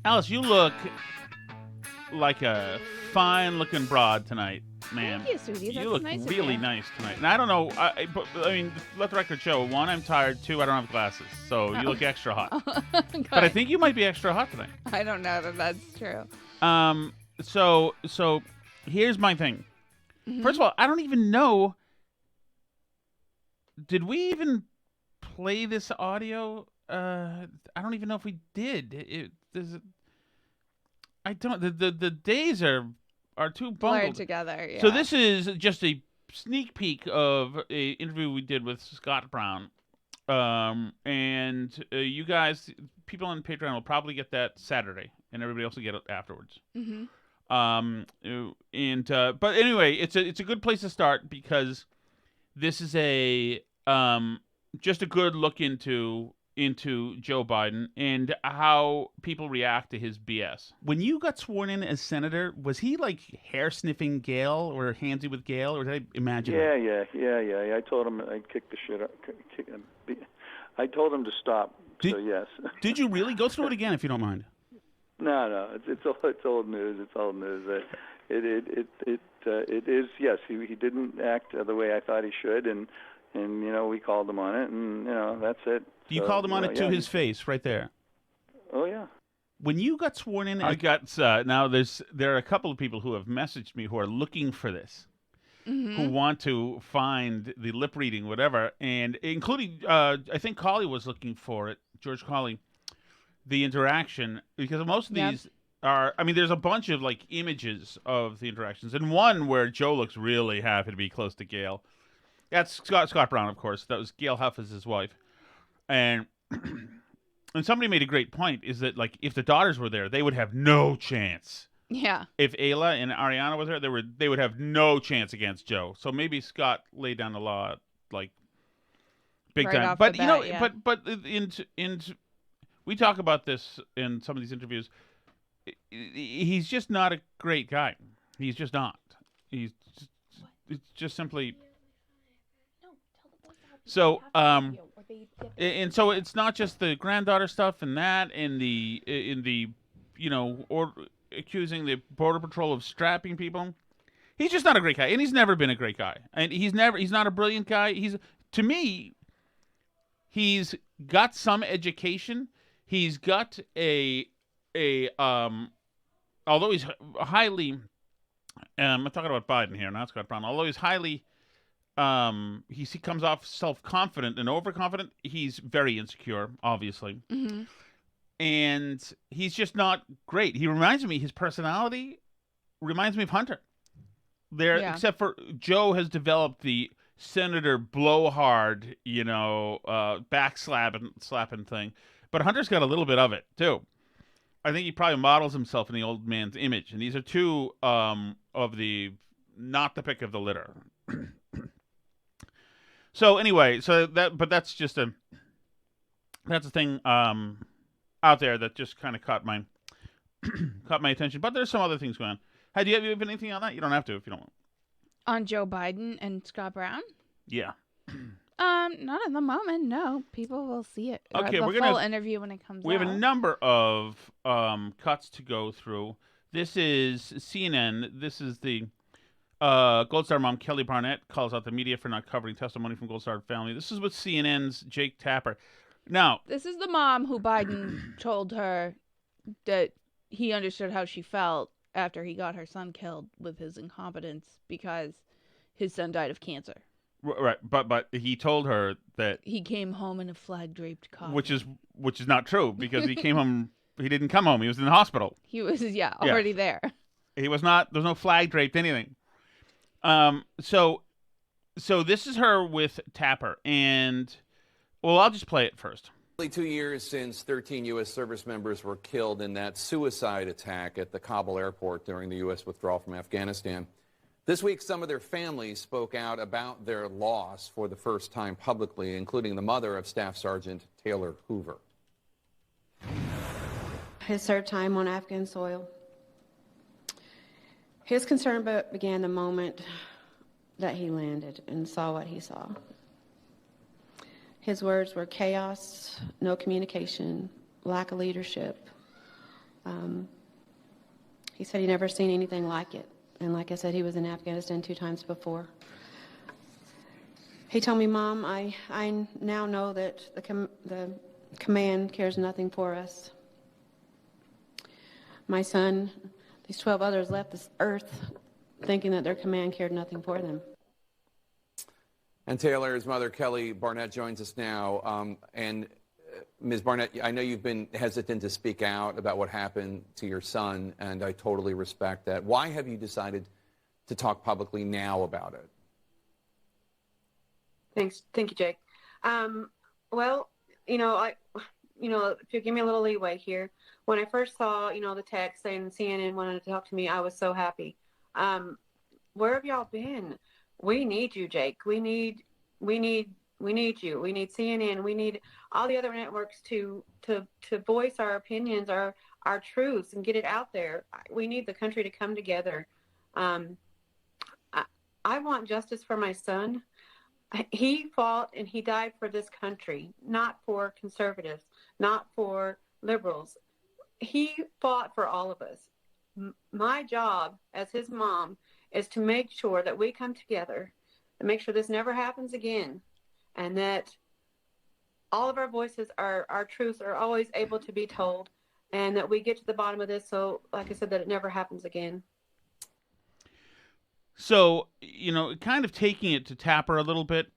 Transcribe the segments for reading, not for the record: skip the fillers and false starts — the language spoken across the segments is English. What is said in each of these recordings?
Alice, you look like a fine-looking broad tonight, ma'am. Thank you, sweetie. You That's look nice of really you. nice tonight. And I don't know, I mean, let the record show. One, I'm tired. Two, I don't have glasses. So you look extra hot. But I think you might be extra hot tonight. I don't know that that's true. So here's my thing. First of all, I don't even know. Did we even play this audio? I don't even know if we did. I don't. The days are too Blurred bungled together. Yeah. So this is just a sneak peek of a interview we did with Scott Brown. And you guys, people on Patreon will probably get that Saturday, and everybody else will get it afterwards. Mm-hmm. But anyway, it's a good place to start because this is just a good look into Joe Biden and how people react to his BS. When you got sworn in as senator, was he like hair sniffing Gail or handsy with Gail, or did I imagine? Yeah. I told him I'd kick the shit out. I told him to stop. So yes. Did you really go through it again, if you don't mind? No, it's old news. It's old news. It is. Yes, he didn't act the way I thought he should, and we called him on it, and that's it. You called him on it to his face, right there. Oh yeah. When you got sworn in, I got now. There are a couple of people who have messaged me who are looking for this, who want to find the lip reading, whatever, and including I think Colley was looking for it, George Colley, the interaction, because most of these are. I mean, there's a bunch of like images of the interactions, and one where Joe looks really happy to be close to Gail. That's Scott Brown, of course. That was Gail Huff as his wife. And somebody made a great point, is that like if the daughters were there, they would have no chance. Yeah. If Ayla and Ariana was there, they would have no chance against Joe. So maybe Scott laid down the law like big Right time. off But the bat, but we talk about this in some of these interviews. He's just not a great guy. He's just not. It's just simply. So and so it's not just the granddaughter stuff and that and the or accusing the border patrol of strapping people. He's just not a great guy, and he's never been a great guy, and he's not a brilliant guy. To me, he's got some education. He's got although he's highly I'm talking about Biden here, not Scott Brown. Although he's highly he comes off self-confident and overconfident, he's very insecure, obviously. Mm-hmm. And he's just not great. His personality reminds me of Hunter. Except for Joe has developed the Senator blowhard, slapping thing. But Hunter's got a little bit of it, too. I think he probably models himself in the old man's image. And these are two of the not the pick of the litter. So anyway, that's a thing out there that just kind of caught my attention. But there's some other things going on. Do you have anything on that? You don't have to if you don't want. On Joe Biden and Scott Brown? Yeah. Not at the moment. No, people will see it. Okay, the we're full gonna interview when it comes out. We have a number of cuts to go through. This is CNN. This is the Gold Star mom Kelly Barnett calls out the media for not covering testimony from Gold Star family. This is with CNN's Jake Tapper. Now, this is the mom who Biden told her that he understood how she felt after he got her son killed with his incompetence because his son died of cancer. Right, but he told her that he came home in a flag-draped coffin, which is not true because he came home. He didn't come home. He was in the hospital. He was already there. He was not. There's no flag draped anything. So this is her with Tapper, and I'll just play it first. 2 years since 13 U.S. service members were killed in that suicide attack at the Kabul airport during the U.S. withdrawal from Afghanistan. This week, some of their families spoke out about their loss for the first time publicly, including the mother of Staff Sergeant Taylor Hoover. His third time on Afghan soil. His concern began the moment that he landed and saw what he saw. His words were chaos, no communication, lack of leadership, He said he never seen anything like it. And like I said, he was in Afghanistan 2 times before. He told me, Mom, I now know that the command cares nothing for us. My son, these 12 others left this earth thinking that their command cared nothing for them. And Taylor's mother, Kelly Barnett, joins us now. Ms. Barnett, I know you've been hesitant to speak out about what happened to your son, and I totally respect that. Why have you decided to talk publicly now about it? Thank you, Jake. Well, if you give me a little leeway here, when I first saw, the text saying CNN wanted to talk to me, I was so happy. Where have y'all been? We need you, Jake. We need you. We need CNN. We need all the other networks to voice our opinions, our truths, and get it out there. We need the country to come together. I want justice for my son. He fought and he died for this country, not for conservatives, not for liberals. He fought for all of us. My job as his mom is to make sure that we come together and make sure this never happens again, and that all of our voices, our truths are always able to be told, and that we get to the bottom of this, so, like I said, that it never happens again. So, kind of taking it to Tapper a little bit.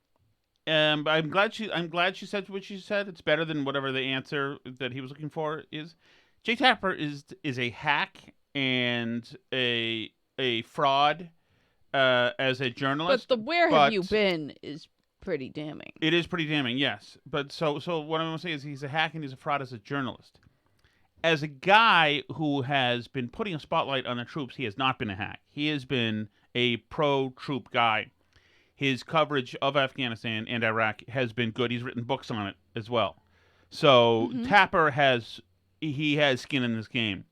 I'm glad she said what she said. It's better than whatever the answer that he was looking for is. Jay Tapper is a hack and a fraud as a journalist. But the "where have you been" is pretty damning. It is pretty damning, yes. But so what I'm going to say is he's a hack and he's a fraud as a journalist. As a guy who has been putting a spotlight on the troops, he has not been a hack. He has been a pro-troop guy. His coverage of Afghanistan and Iraq has been good. He's written books on it as well. So Tapper has skin in this game.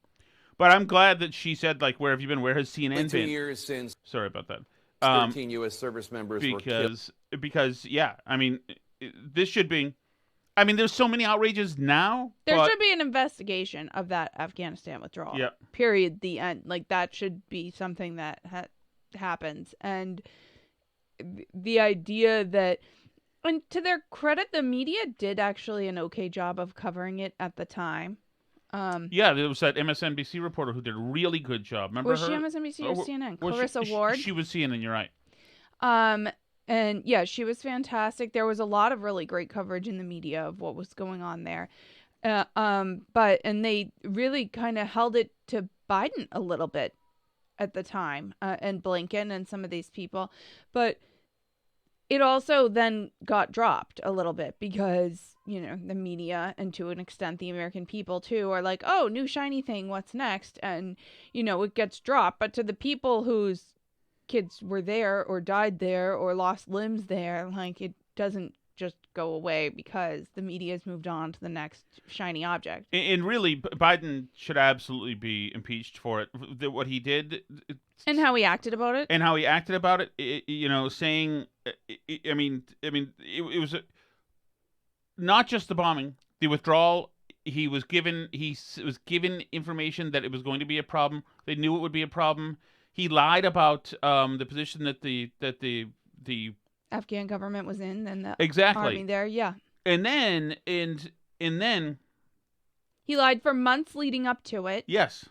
But I'm glad that she said, like, where have you been? Where has CNN been? 2 years since. Sorry about that. 13 U.S. service members were killed. Because, yeah, I mean, this should be. I mean, there's so many outrages now. There should be an investigation of that Afghanistan withdrawal. Yep. Period. The end. Like, that should be something that happens. And the idea that, and to their credit, the media did actually an okay job of covering it at the time. Yeah, there was that MSNBC reporter who did a really good job. Remember was her? she MSNBC or CNN? Clarissa Ward? She was CNN, you're right. And yeah, she was fantastic. There was a lot of really great coverage in the media of what was going on there. And they really kind of held it to Biden a little bit at the time, and Blinken and some of these people. But it also then got dropped a little bit because, the media, and to an extent the American people too, are like, oh, new shiny thing, what's next? And, it gets dropped. But to the people whose kids were there or died there or lost limbs there, like, it doesn't just go away because the media has moved on to the next shiny object. And really, Biden should absolutely be impeached for it. What he did. And how he acted about it. Saying, it was not just the bombing, the withdrawal. He was given information that it was going to be a problem. They knew it would be a problem. He lied about the position that the Afghan government was in, and the army there, yeah. And then he lied for months leading up to it. Yes.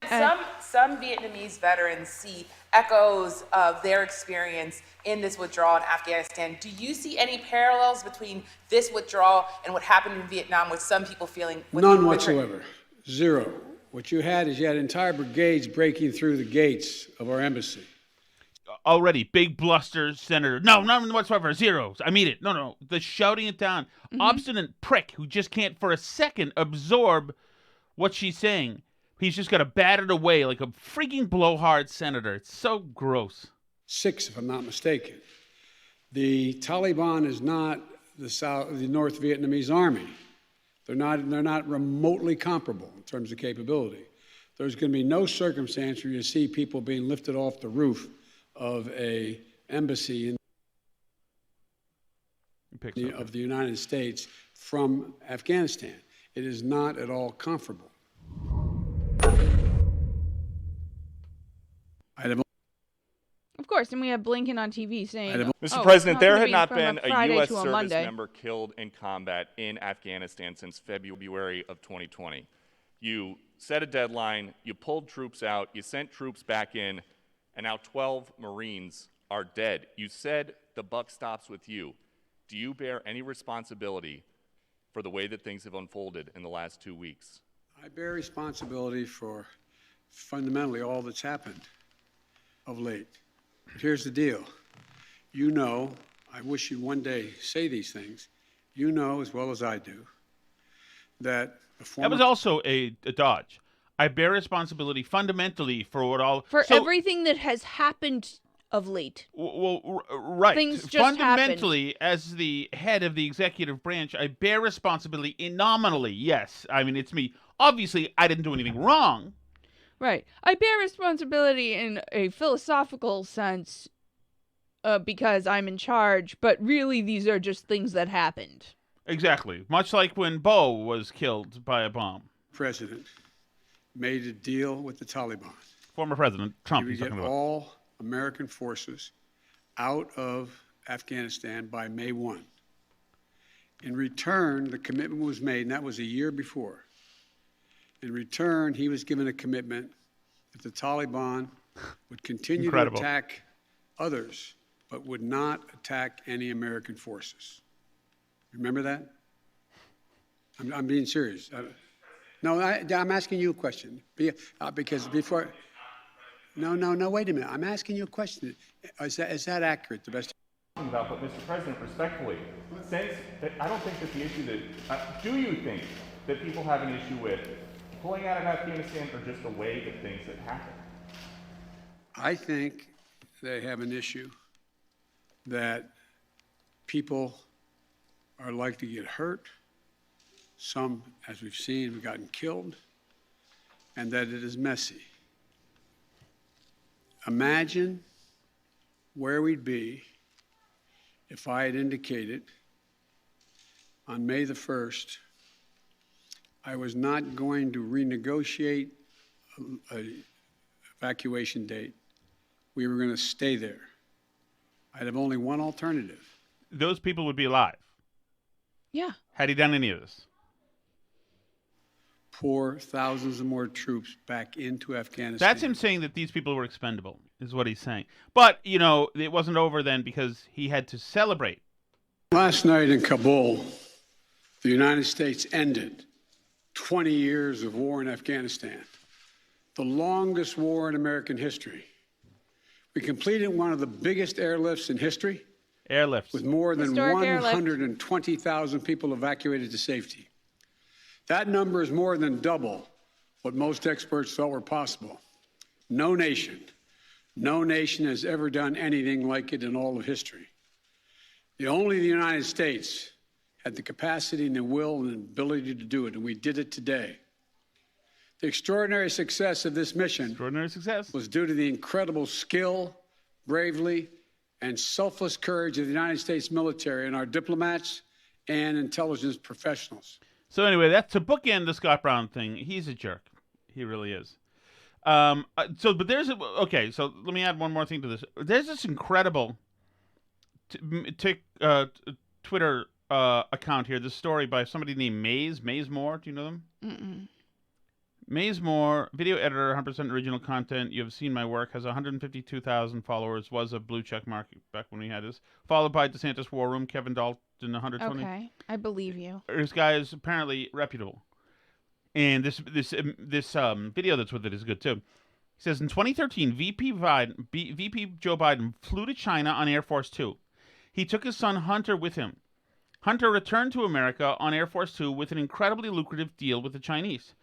Some Vietnamese veterans see echoes of their experience in this withdrawal in Afghanistan. Do you see any parallels between this withdrawal and what happened in Vietnam, with some people feeling... None whatsoever. Zero. What you had entire brigades breaking through the gates of our embassy. Already, big bluster, Senator. No, none whatsoever. Zeros. I mean it. No. The shouting it down. Obstinate prick who just can't for a second absorb what she's saying. He's just got to bat it away like a freaking blowhard senator. It's so gross. 6, if I'm not mistaken. The Taliban is not the North Vietnamese army. They're not remotely comparable in terms of capability. There's going to be no circumstance where you see people being lifted off the roof of a embassy of the United States from Afghanistan. It is not at all comparable. course. And we have Blinken on TV saying, Mr. President, there had not been been a U.S. service member killed in combat in Afghanistan since February of 2020. You set a deadline, you pulled troops out, you sent troops back in, and now 12 Marines are dead. You said the buck stops with you. Do you bear any responsibility for the way that things have unfolded in the last 2 weeks? I bear responsibility for fundamentally all that's happened of late. But here's the deal. You know, I wish you'd one day say these things. You know as well as I do that the former... That was also a dodge. I bear responsibility fundamentally for what all... For everything that has happened of late. Well, right. Things just fundamentally, as the head of the executive branch, I bear responsibility nominally, yes. I mean, it's me. Obviously, I didn't do anything wrong. Right. I bear responsibility in a philosophical sense because I'm in charge, but really these are just things that happened. Exactly. Much like when Bo was killed by a bomb. President made a deal with the Taliban. Former President Trump. He would get all American forces out of Afghanistan by May 1. In return, the commitment was made, and that was a year before. In return, he was given a commitment that the Taliban would continue to attack others, but would not attack any American forces. Remember that? I'm being serious. I'm asking you a question. Because before... No, wait a minute. I'm asking you a question. Is that accurate, the best... But Mr. President, respectfully, since that I don't think that the issue that... do you think that people have an issue with pulling out of Afghanistan or just the way that things have happened? I think they have an issue that people are likely to get hurt. Some, as we've seen, have gotten killed, and that it is messy. Imagine where we'd be if I had indicated on May the 1st I was not going to renegotiate an evacuation date. We were going to stay there. I'd have only one alternative. Those people would be alive. Yeah. Had he done any of this? Pour thousands of more troops back into Afghanistan. That's him saying that these people were expendable, is what he's saying. But, you know, it wasn't over then because he had to celebrate. Last night in Kabul, the United States ended 20 years of war in Afghanistan, the longest war in American history. We completed one of the biggest airlifts in history. Airlifts. With more than Historic 120,000 people evacuated to safety. That number is more than double what most experts thought were possible. No nation has ever done anything like it in all of history. Only the United States had the capacity and the will and the ability to do it, and we did it today. The extraordinary success of this mission was due to the incredible skill, bravery, and selfless courage of the United States military and our diplomats and intelligence professionals. So anyway, that's to bookend the Scott Brown thing. He's a jerk. He really is. So let me add one more thing to this. There's this incredible Twitter account here. This story by somebody named Maze Moore. Do you know them? Mm-mm. Maze Moore, video editor, 100% original content. You have seen my work. Has 152,000 followers. Was a blue check mark back when we had this. Followed by DeSantis War Room, Kevin Dalton, 120. Okay, I believe you. This guy is apparently reputable, and this video that's with it is good too. He says in 2013, VP Joe Biden flew to China on Air Force Two. He took his son Hunter with him. Hunter returned to America on Air Force Two with an incredibly lucrative deal with the Chinese.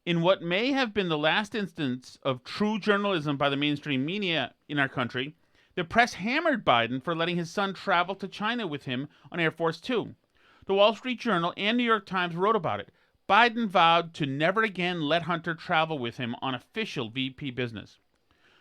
In what may have been the last instance of true journalism by the mainstream media in our country, the press hammered Biden for letting his son travel to China with him on Air Force Two. The Wall Street Journal and New York Times wrote about it. Biden vowed to never again let Hunter travel with him on official VP business.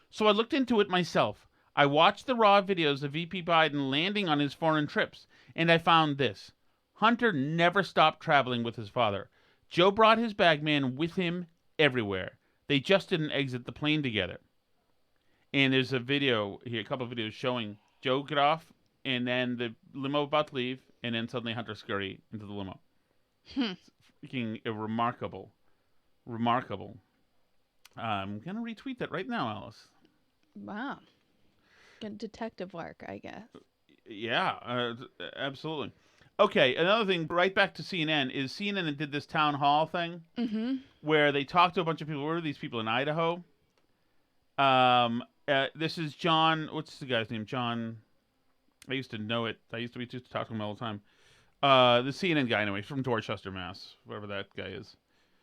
So I looked into it myself. I watched the raw videos of VP Biden landing on his foreign trips, and I found this. Hunter never stopped traveling with his father. Joe brought his bagman with him everywhere. They just didn't exit the plane together. And there's a video here, a couple of videos showing Joe get off, and then the limo about to leave, and then suddenly Hunter scurry into the limo. It's freaking remarkable. I'm going to retweet that right now, Alice. Wow. Good detective work, I guess. Yeah, absolutely. Okay, another thing, right back to CNN, is CNN did this town hall thing where they talked to a bunch of people. Where are these people in Idaho? This is John, what's the guy's name? John, I used to know it. We used to talk to him all the time. The CNN guy, anyway, from Dorchester, Mass., wherever that guy is.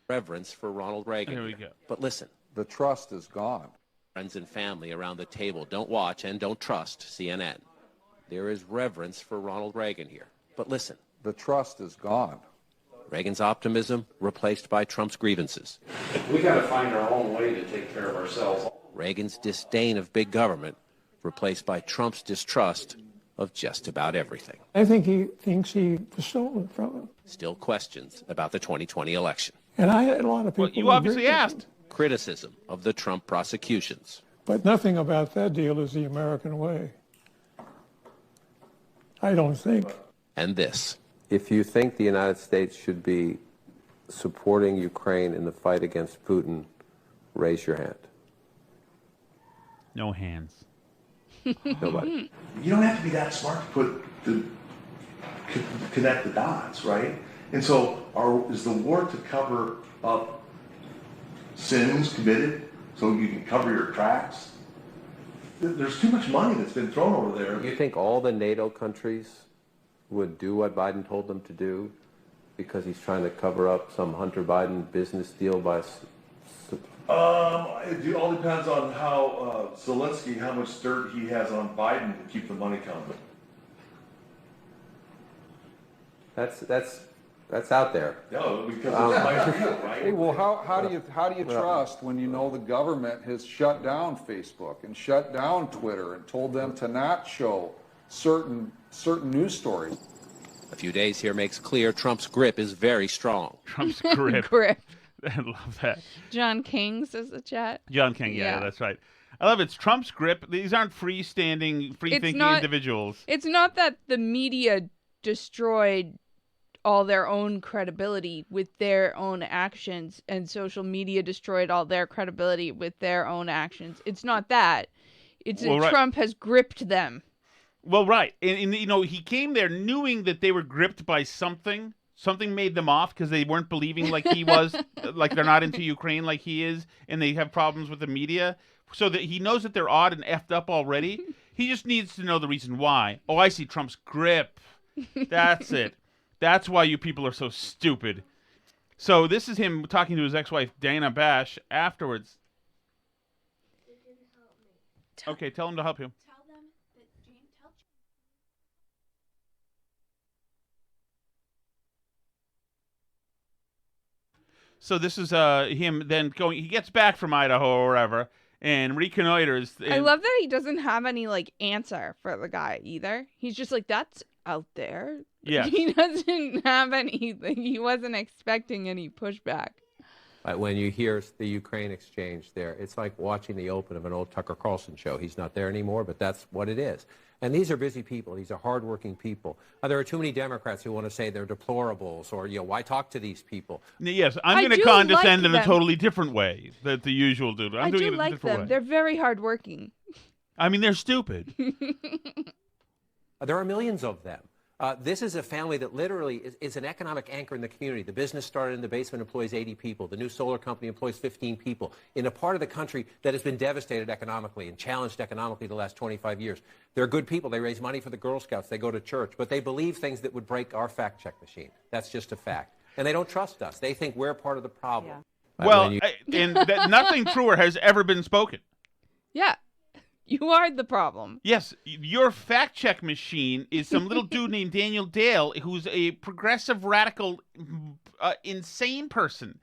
Reverence for Ronald Reagan. There we go. But listen. The trust is gone. Friends and family around the table don't watch and don't trust CNN. There is reverence for Ronald Reagan here. But listen. The trust is gone. Reagan's optimism replaced by Trump's grievances. We got to find our own way to take care of ourselves. Reagan's disdain of big government replaced by Trump's distrust of just about everything. I think he thinks he was stolen from him. Still questions about the 2020 election. And I had a lot of people. Well, you obviously asked. Criticism of the Trump prosecutions. But nothing about that deal is the American way. I don't think. And this. If you think the United States should be supporting Ukraine in the fight against Putin, raise your hand. No hands. Nobody. You don't have to be that smart to connect the dots, right? And so is the war to cover up sins committed so you can cover your tracks? There's too much money that's been thrown over there. You think all the NATO countries would do what Biden told them to do because he's trying to cover up some Hunter Biden business deal by... It all depends on how Zelensky, how much dirt he has on Biden to keep the money coming. That's out there. No, because it's real, right? Hey, well, how do you trust when you know the government has shut down Facebook and shut down Twitter and told them to not show certain news stories? A few days here makes clear Trump's grip is very strong. Trump's grip. Grip. I love that. John King says the chat. John King, yeah, that's right. I love it. It's Trump's grip. These aren't freestanding, free-thinking individuals. It's not that the media destroyed all their own credibility with their own actions and social media destroyed all their credibility with their own actions. It's not that. It's that Trump has gripped them. Well, right. And, you know, he came there knowing that they were gripped by something. Something made them off because they weren't believing like he was, like they're not into Ukraine like he is, and they have problems with the media. So that he knows that they're odd and effed up already. He just needs to know the reason why. Oh, I see Trump's grip. That's it. That's why you people are so stupid. So this is him talking to his ex-wife, Dana Bash, afterwards. Okay, tell him to help you. So this is him then going. He gets back from Idaho or wherever and reconnoiters. I love that he doesn't have any answer for the guy either. He's just like, that's out there. Yeah. He doesn't have anything. He wasn't expecting any pushback. When you hear the Ukraine exchange there, it's like watching the open of an old Tucker Carlson show. He's not there anymore, but that's what it is. And these are busy people. These are hardworking people. There are too many Democrats who want to say they're deplorables or, why talk to these people? Yes, I'm going to condescend in a totally different way than the usual dude. I'm doing it in a different way. They're very hardworking. I mean, they're stupid. There are millions of them. This is a family that literally is an economic anchor in the community. The business started in the basement, employs 80 people. The new solar company employs 15 people. In a part of the country that has been devastated economically and challenged economically the last 25 years. They're good people. They raise money for the Girl Scouts. They go to church. But they believe things that would break our fact-check machine. That's just a fact. And they don't trust us. They think we're part of the problem. Yeah. Well, and that nothing truer has ever been spoken. Yeah. You are the problem. Yes, your fact-check machine is some little dude named Daniel Dale, who's a progressive, radical, insane person.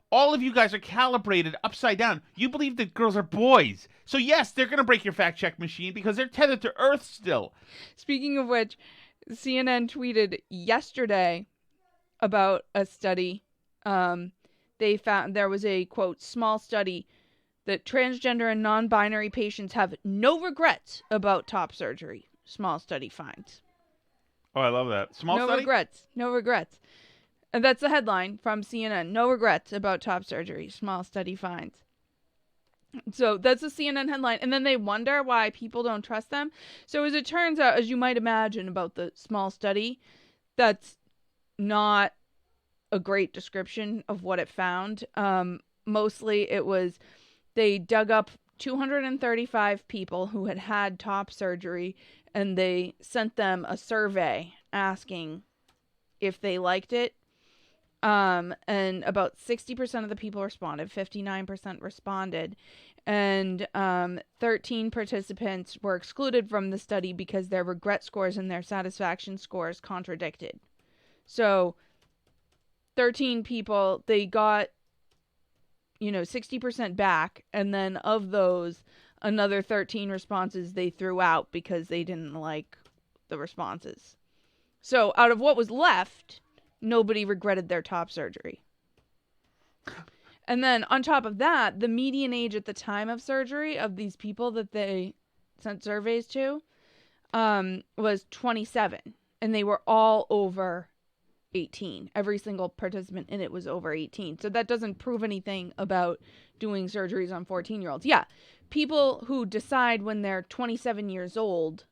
All of you guys are calibrated upside down. You believe that girls are boys. So yes, they're going to break your fact-check machine because they're tethered to Earth still. Speaking of which, CNN tweeted yesterday about a study. They found there was a, quote, small study that transgender and non-binary patients have no regrets about top surgery. Small study finds. Oh, I love that. Small study? No regrets. And that's the headline from CNN. No regrets about top surgery. Small study finds. So that's a CNN headline. And then they wonder why people don't trust them. So as it turns out, as you might imagine about the small study, that's not a great description of what it found. Mostly it was, they dug up 235 people who had had top surgery, and they sent them a survey asking if they liked it. And about 60% of the people responded, 59% responded, and 13 participants were excluded from the study because their regret scores and their satisfaction scores contradicted. So 13 people, they got, 60% back, and then of those, another 13 responses they threw out because they didn't like the responses. So out of what was left, nobody regretted their top surgery. And then on top of that, the median age at the time of surgery of these people that they sent surveys to was 27. And they were all over 18. Every single participant in it was over 18. So that doesn't prove anything about doing surgeries on 14-year-olds. Yeah, people who decide when they're 27 years old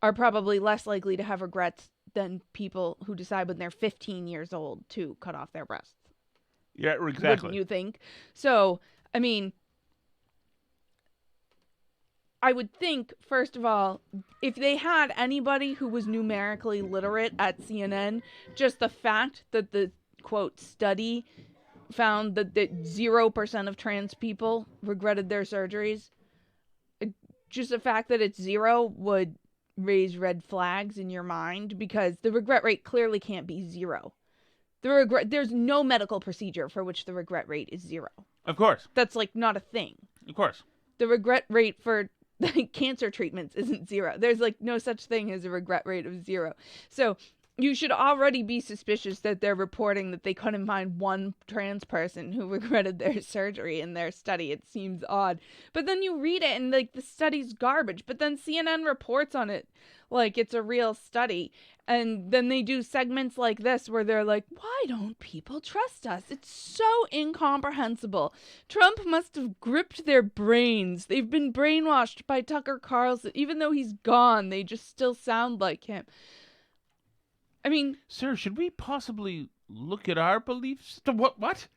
are probably less likely to have regrets than people who decide when they're 15 years old to cut off their breasts. Yeah, exactly. Wouldn't you think? So, I mean, I would think, first of all, if they had anybody who was numerically literate at CNN, just the fact that the, quote, study found that 0% of trans people regretted their surgeries, just the fact that it's 0 would raise red flags in your mind, because the regret rate clearly can't be 0. There's no medical procedure for which the regret rate is 0. Of course. That's like not a thing. Of course. The regret rate for cancer treatments isn't 0. There's like no such thing as a regret rate of 0. So you should already be suspicious that they're reporting that they couldn't find one trans person who regretted their surgery in their study. It seems odd. But then you read it and like the study's garbage. But then CNN reports on it like it's a real study. And then they do segments like this where they're like, why don't people trust us? It's so incomprehensible. Trump must have gripped their brains. They've been brainwashed by Tucker Carlson. Even though he's gone, they just still sound like him. I mean... Sir, should we possibly look at our beliefs? What?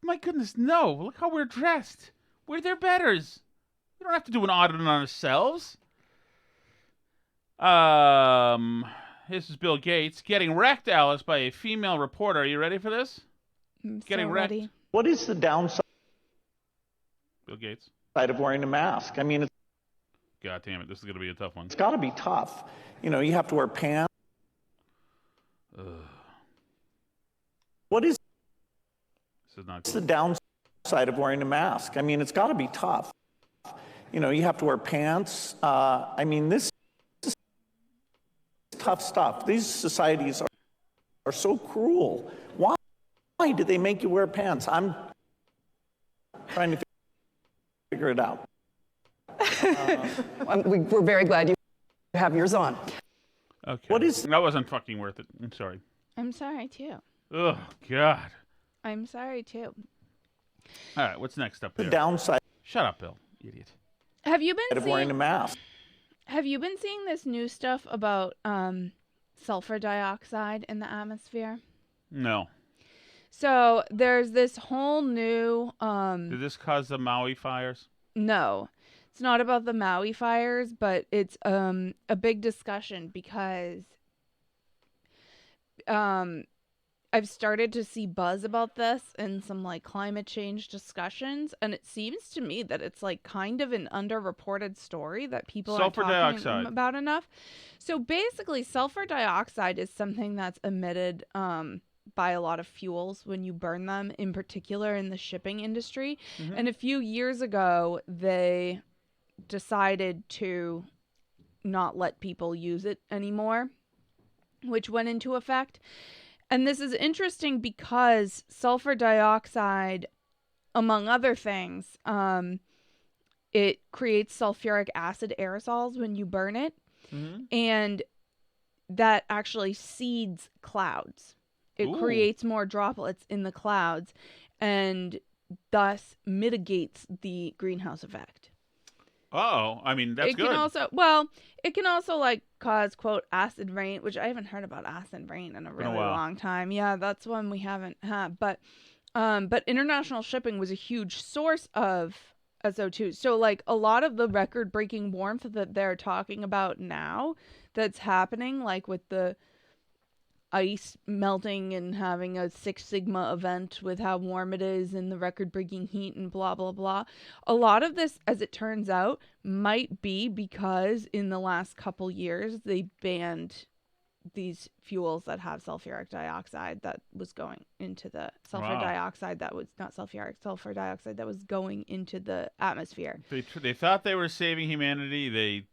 My goodness, no. Look how we're dressed. We're their betters. We don't have to do an audit on ourselves. This is Bill Gates getting wrecked, Alice, by a female reporter. Are you ready for this? I'm getting so wrecked. ready. What is the downside Bill Gates. of wearing a mask? I mean, God damn it, this is going to be a tough one. it's got to be tough. You have to wear pants. What is this is not the downside of wearing a mask? I mean, it's got to be tough. You have to wear pants. I mean, this is tough stuff. These societies are so cruel. Why do they make you wear pants? I'm trying to figure it out. We're very glad you have yours on. Okay. That wasn't fucking worth it. I'm sorry. I'm sorry, too. Oh, God. I'm sorry, too. All right, what's next up here? The downside. Shut up, Bill. Idiot. Have you been wearing a mask? Have you been seeing this new stuff about sulfur dioxide in the atmosphere? No. So there's this whole new... Did this cause the Maui fires? No. It's not about the Maui fires, but it's a big discussion because I've started to see buzz about this in some like climate change discussions, and it seems to me that it's like kind of an underreported story that people aren't talking about enough. So basically, sulfur dioxide is something that's emitted by a lot of fuels when you burn them, in particular in the shipping industry. Mm-hmm. And a few years ago, they decided to not let people use it anymore, which went into effect. And this is interesting because sulfur dioxide among other things, it creates sulfuric acid aerosols when you burn it, and that actually seeds clouds. It creates more droplets in the clouds and thus mitigates the greenhouse effect. Oh, I mean, that's it good. It can also like cause, quote, acid rain, which I haven't heard about acid rain in a really long time. Yeah, that's one we haven't had. But international shipping was a huge source of SO2. So like a lot of the record-breaking warmth that they're talking about now that's happening, like with the ice melting and having a 6 Sigma event with how warm it is and the record-breaking heat and blah, blah, blah. A lot of this, as it turns out, might be because in the last couple years they banned these fuels that have sulfuric dioxide that was going into the sulfur dioxide that was not sulfur dioxide that was going into the atmosphere. They thought they were saving humanity. They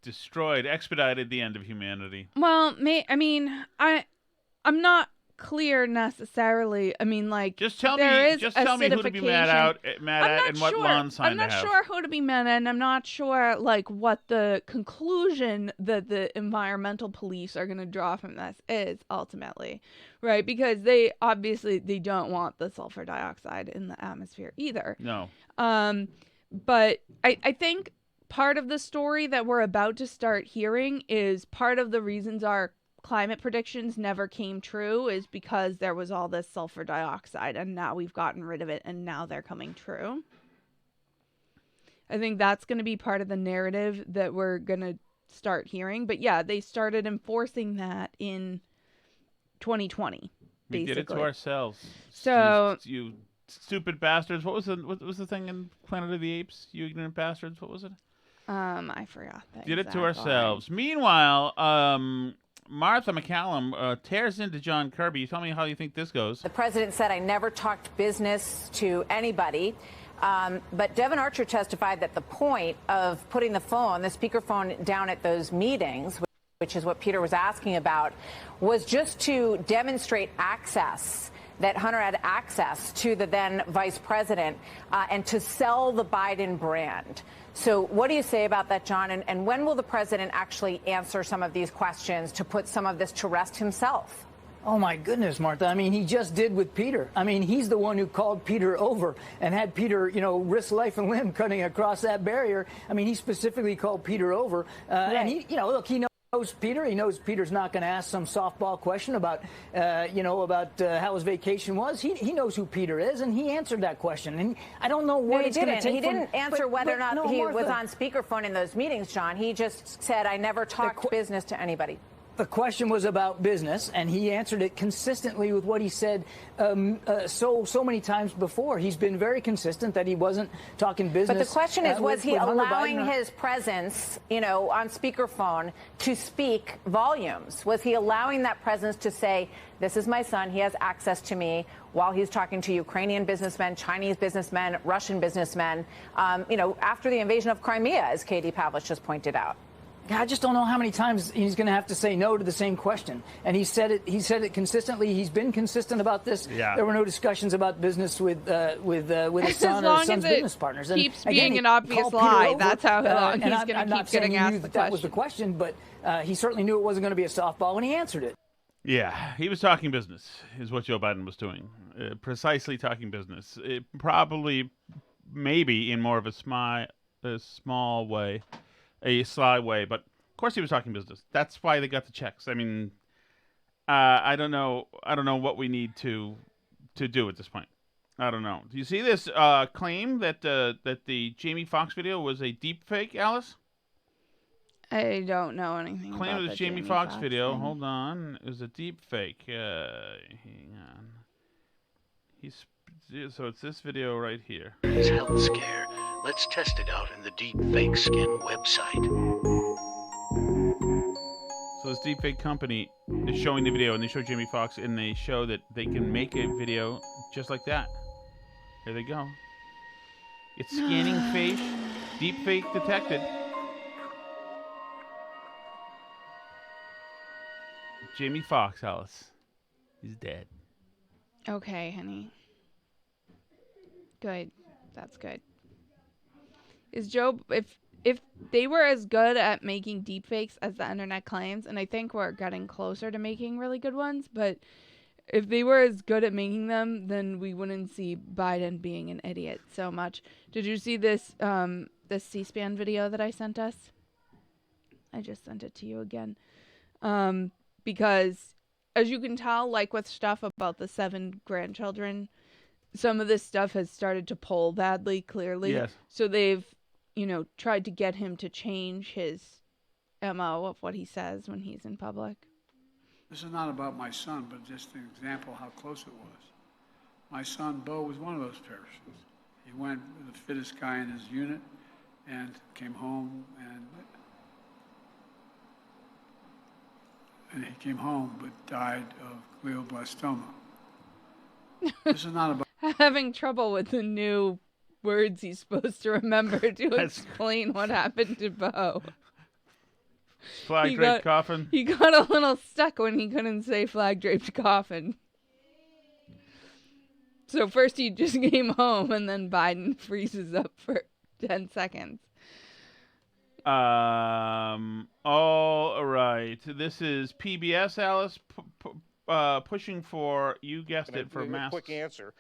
expedited the end of humanity. Well, I'm not clear necessarily. I mean, like, just tell me who to be mad at and what lawn sign to have. I'm not sure who to be mad at, and I'm not sure like what the conclusion that the environmental police are going to draw from this is ultimately, right? Because they don't want the sulfur dioxide in the atmosphere either. No. But I think part of the story that we're about to start hearing is part of the reasons our climate predictions never came true is because there was all this sulfur dioxide and now we've gotten rid of it and now they're coming true. I think that's going to be part of the narrative that we're going to start hearing. But yeah, they started enforcing that in 2020. We did it to ourselves. So you stupid bastards. What was the thing in Planet of the Apes? You ignorant bastards. What was it? I forgot that. Did it to ourselves. Meanwhile, Martha McCallum tears into John Kirby. Tell me how you think this goes. The president said, I never talked business to anybody. But Devin Archer testified that the point of putting the speakerphone down at those meetings, which is what Peter was asking about, was just to demonstrate access, that Hunter had access to the then vice president and to sell the Biden brand. So what do you say about that, John? And when will the president actually answer some of these questions to put some of this to rest himself? Oh, my goodness, Martha. I mean, he just did with Peter. I mean, he's the one who called Peter over and had Peter, risk life and limb cutting across that barrier. I mean, he specifically called Peter over. And he knows Peter. He knows Peter's not going to ask some softball question about how his vacation was. He knows who Peter is, and he answered that question. And I don't know what it's going to take. He didn't answer whether or not he was on speakerphone in those meetings, John. He just said, I never talked business to anybody. The question was about business, and he answered it consistently with what he said so many times before. He's been very consistent that he wasn't talking business. But the question is, was he allowing his presence, on speakerphone to speak volumes? Was he allowing that presence to say, this is my son, he has access to me, while he's talking to Ukrainian businessmen, Chinese businessmen, Russian businessmen, after the invasion of Crimea, as Katie Pavlich just pointed out? I just don't know how many times he's going to have to say no to the same question. And he said it consistently. He's been consistent about this. Yeah. There were no discussions about business with his son or his son's business partners. And keeps being an obvious lie. That's how long he's going to keep getting asked the question. That was the question, but he certainly knew it wasn't going to be a softball when he answered it. Yeah, he was talking business, is what Joe Biden was doing. Precisely talking business. Probably, maybe in more of a small way. A sly way, but of course he was talking business. That's why they got the checks. I mean, I don't know what we need to do at this point. I don't know. Do you see this claim that the Jamie Foxx video was a deep fake, Alice? I don't know anything claim about it was the Jamie Foxx video. thing. Hold on. It was a deep fake. Hang on. So it's this video right here. It's health scare. Let's test it out in the Deep Fake Skin website. So this deepfake company is showing the video, and they show Jamie Foxx, and they show that they can make a video just like that. Here they go. It's scanning face. Deepfake detected. Jamie Foxx, Alice. He's dead. Okay, honey. Good. That's good. Is Joe, if they were as good at making deepfakes as the internet claims, and I think we're getting closer to making really good ones, but if they were as good at making them, then we wouldn't see Biden being an idiot so much. Did you see this this C-SPAN video that I sent us? I just sent it to you again. Because as you can tell, like with stuff about the 7 grandchildren, some of this stuff has started to poll badly, clearly. Yes. So they've, tried to get him to change his MO of what he says when he's in public. This is not about my son, but just an example how close it was. My son, Bo, was one of those persons. He went with the fittest guy in his unit and came home and he came home but died of glioblastoma. This is not about... Having trouble with the new words he's supposed to remember to explain what happened to Bo. Flag-draped coffin. He got a little stuck when he couldn't say flag-draped coffin. So first he just came home, and then Biden freezes up for 10 seconds. All right. This is PBS, Alice, pushing for, you guessed it, for masks. Quick answer.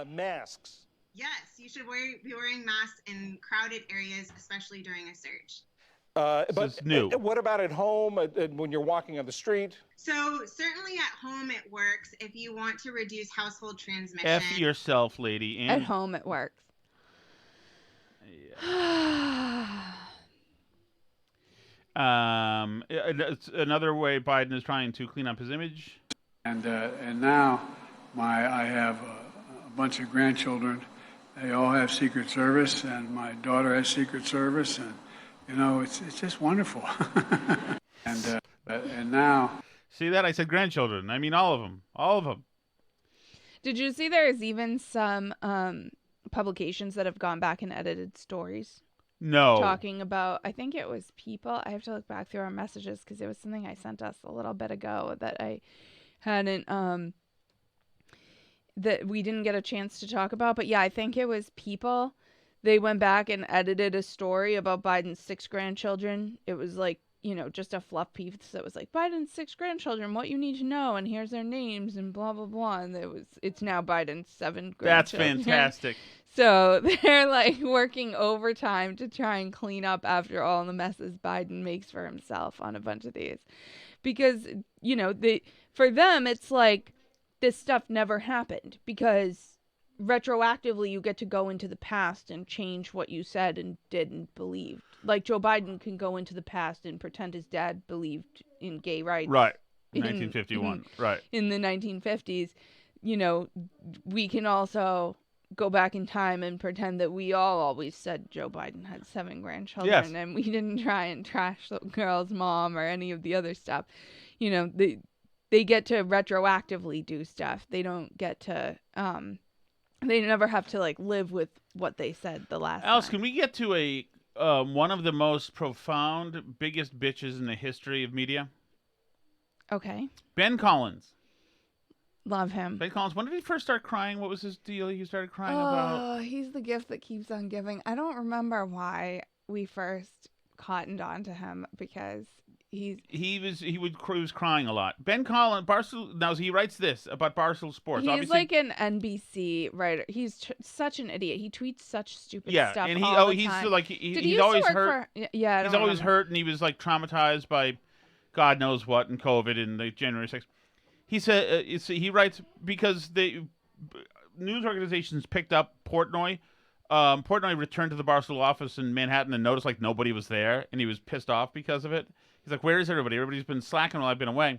Masks. Yes, you should be wearing masks in crowded areas, especially during a search. But new. What about at home when you're walking on the street? So certainly at home it works if you want to reduce household transmission. F yourself, lady. And at home it works. It's another way Biden is trying to clean up his image. And now I have a bunch of grandchildren. They all have Secret Service, and my daughter has Secret Service, and it's just wonderful. and now, see that? I said grandchildren. I mean all of them. All of them. Did you see there's even some publications that have gone back and edited stories? No. Talking about, I think it was People. I have to look back through our messages because it was something I sent us a little bit ago that I hadn't, that we didn't get a chance to talk about. But yeah, I think it was People. They went back and edited a story about Biden's 6 grandchildren. It was like, just a fluff piece that was like, Biden's 6 grandchildren, what you need to know, and here's their names, and blah, blah, blah. And it's now Biden's 7 grandchildren. That's fantastic. So they're like working overtime to try and clean up after all the messes Biden makes for himself on a bunch of these. Because, for them, it's like this stuff never happened because retroactively you get to go into the past and change what you said and didn't believe. Like Joe Biden can go into the past and pretend his dad believed in gay rights. Right. 1951. Right. In the 1950s, we can also go back in time and pretend that we all always said Joe Biden had 7 grandchildren. Yes. And we didn't try and trash the girl's mom or any of the other stuff. They get to retroactively do stuff. They don't get to they never have to live with what they said the last Alice, time. can we get to a one of the most profound, biggest bitches in the history of media? Okay. Ben Collins. Love him. Ben Collins, when did he first start crying? What was his deal he started crying about? Oh, he's the gift that keeps on giving. I don't remember why we first cottoned on to him because he was crying a lot. Ben Collins, Barstool. Now he writes this about Barstool Sports. He's obviously, like an NBC writer. He's such an idiot. He tweets such stupid stuff. And all the he's time. like he's always hurt. He's always hurt, and he was like traumatized by God knows what and COVID and the January 6th. He said he writes because the news organizations picked up Portnoy. Portnoy returned to the Barstool office in Manhattan and noticed nobody was there, and he was pissed off because of it. He's like, where is everybody? Everybody's been slacking while I've been away.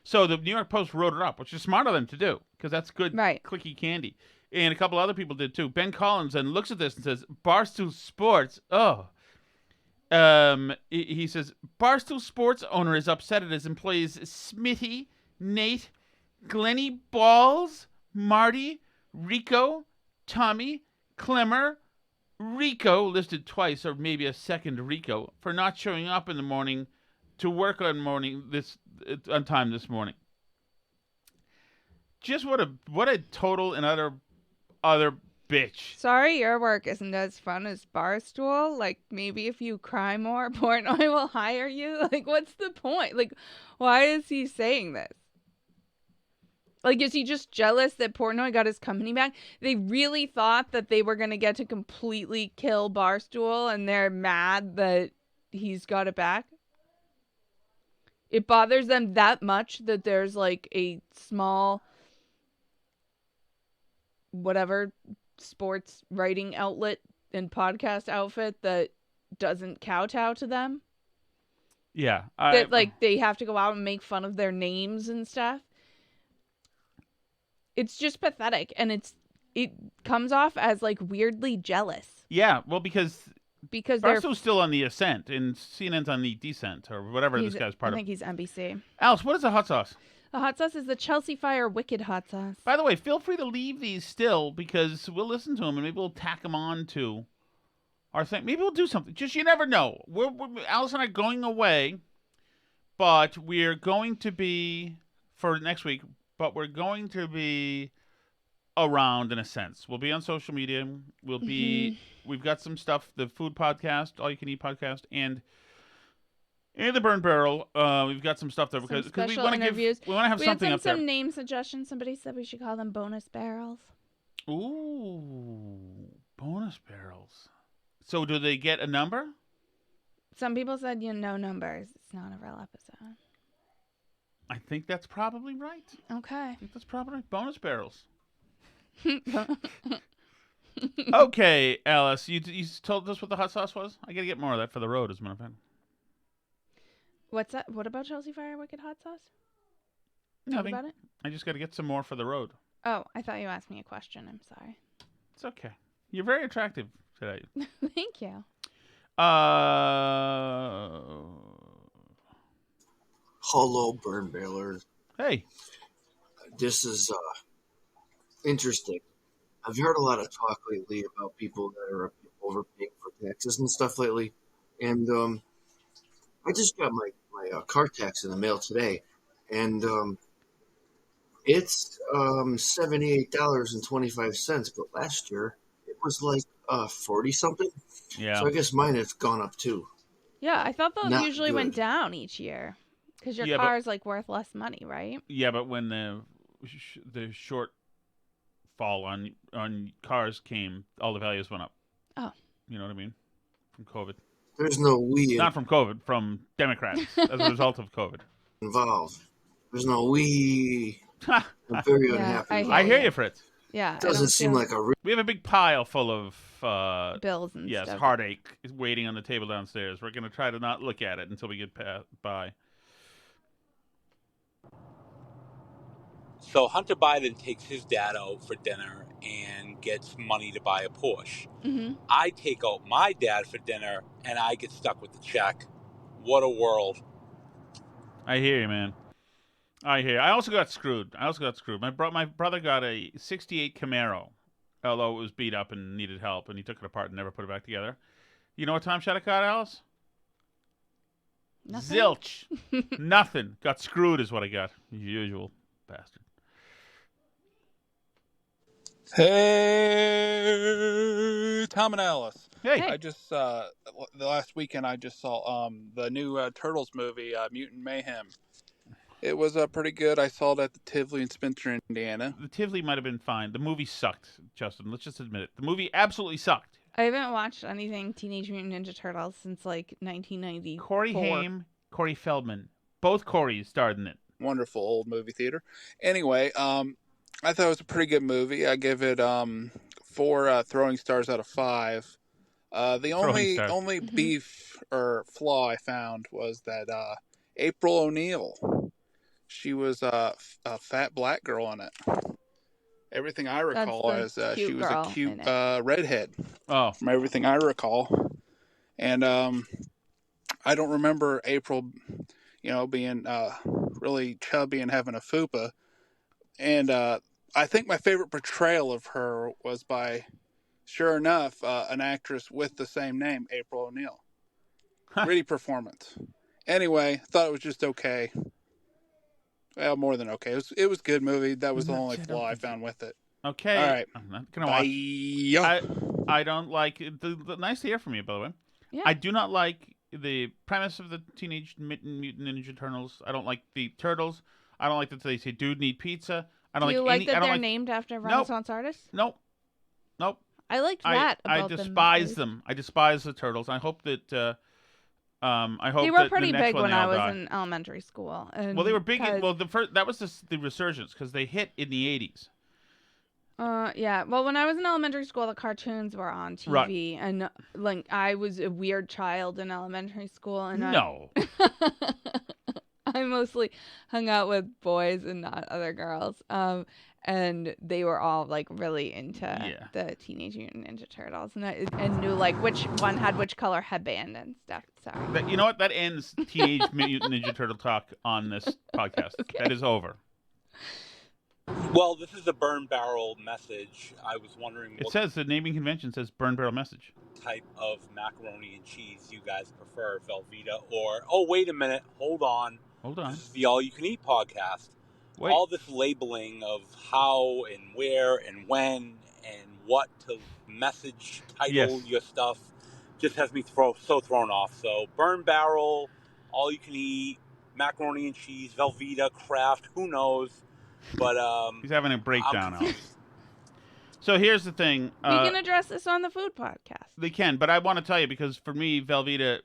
So the New York Post wrote it up, which is smart of them to do, because that's good clicky candy. And a couple other people did too. Ben Collins then looks at this and says, Barstool Sports, he says, Barstool Sports owner is upset at his employees Smitty, Nate, Glennie Balls, Marty, Rico, Tommy, Clemmer, Rico, listed twice, or maybe a second Rico, for not showing up in the morning to work on time this morning. Just what a total and utter bitch. Sorry, your work isn't as fun as Barstool. Like, maybe if you cry more, Portnoy will hire you. Like, what's the point? Like, why is he saying this? Like, is he just jealous that Portnoy got his company back? They really thought that they were going to get to completely kill Barstool, and they're mad that he's got it back? It bothers them that much that there's, like, a small, whatever, sports writing outlet and podcast outfit that doesn't kowtow to them? Yeah. That, like, they have to go out and make fun of their names and stuff? It's just pathetic, and it comes off as, like, weirdly jealous. Yeah, well, because Barstool's still on the ascent, and CNN's on the descent, or whatever this guy's part of. I think he's NBC. Alice, what is the hot sauce? The hot sauce is the Chelsea Fire Wicked Hot Sauce. By the way, feel free to leave these still, because we'll listen to them, and maybe we'll tack them on to our thing. Maybe we'll do something. Just, you never know. Alice and I are going away, but we're going to be, for next week, but we're going to be around in a sense. We'll be on social media. We'll be, we've got some stuff, the food podcast, all you can eat podcast, and the Burn Barrel. We've got some stuff there because we want to give, we want to have something up there. Some name suggestions. Somebody said we should call them bonus barrels. Ooh, bonus barrels. So do they get a number? Some people said, no numbers. It's not a real episode. I think that's probably right. Okay. I think that's probably right. Bonus barrels. Okay, Alice, you told us what the hot sauce was? I got to get more of that for the road, as a matter of fact. What's that? What about Chelsea Fire Wicked Hot Sauce? Nothing. About it? I just got to get some more for the road. Oh, I thought you asked me a question. I'm sorry. It's okay. You're very attractive today. Thank you. Hello, Burn Bailers. Hey. This is interesting. I've heard a lot of talk lately about people that are overpaying for taxes and stuff lately. And I just got my car tax in the mail today. And it's $78.25. But last year, it was like 40-something. Yeah. So I guess mine has gone up too. Yeah, I thought those Not usually good. went down each year. Because your car is, like, worth less money, right? Yeah, but when the short fall on cars came, all the values went up. Oh. You know what I mean? From COVID. There's no we. Not from COVID, from Democrats as a result of COVID. Involved. There's no we. I'm very unhappy. I hear you, Fritz. Yeah. It doesn't seem like a We have a big pile full of bills and stuff. Yes, heartache is waiting on the table downstairs. We're going to try to not look at it until we get by. So Hunter Biden takes his dad out for dinner and gets money to buy a Porsche. Mm-hmm. I take out my dad for dinner and I get stuck with the check. What a world. I hear you, man. I hear you. I also got screwed. My brother got a 68 Camaro, although it was beat up and needed help, and he took it apart and never put it back together. You know what time shot it got, Alice? Nothing? Zilch. Nothing. Got screwed is what I got. Usual bastard. Hey, Tom and Alice. Hey. I just the last weekend I just saw the new Turtles movie, Mutant Mayhem. It was pretty good. I saw it at the Tivoli in Spencer, Indiana. The Tivoli might have been fine. The movie sucked, Justin. Let's just admit it. The movie absolutely sucked. I haven't watched anything Teenage Mutant Ninja Turtles since, like, 1994. Corey Haim, Corey Feldman. Both Corys starred in it. Wonderful old movie theater. Anyway, I thought it was a pretty good movie. I give it 4 throwing stars out of 5. The only beef or flaw I found was that April O'Neil, she was a fat black girl in it. Everything I recall is she was a cute redhead. Oh, from everything I recall, and I don't remember April, being really chubby and having a fupa. And I think my favorite portrayal of her was by, sure enough, an actress with the same name, April O'Neil. Pretty performance. Anyway, thought it was just okay. Well, more than okay. It was a good movie. That was the only flaw I found with it. Okay. All right. I'm not gonna watch. I don't like nice to hear from you, by the way. Yeah. I do not like the premise of the Teenage Mutant Ninja Turtles. I don't like the turtles. I don't like that they say "dude need pizza." I don't Do you like that I don't they're like... named after Renaissance artists? Nope. I liked that. I about despise them. I despise the turtles. I hope that. I hope they were that pretty the next big one when they all I was die. in elementary school. And Well, they were big. Well, that was the resurgence because they hit in the 80s. Yeah. Well, when I was in elementary school, the cartoons were on TV, and like I was a weird child in elementary school, and I mostly hung out with boys and not other girls. And they were all like really into the Teenage Mutant Ninja Turtles, and knew like which one had which color headband and stuff. Sorry. You know what? That ends Teenage Mutant Ninja Turtle talk on this podcast. Okay. That is over. Well, this is a burn barrel message. I was wondering It says the naming convention says burn barrel message. Type of macaroni and cheese you guys prefer, Velveeta or... Oh, wait a minute. Hold on. This is the All You Can Eat podcast. Wait. All this labeling of how and where and when and what to message title your stuff just has me so thrown off. So burn barrel, All You Can Eat, macaroni and cheese, Velveeta, Kraft, who knows? But he's having a breakdown. So here's the thing. We can address this on the food podcast. They can, but I want to tell you because for me, Velveeta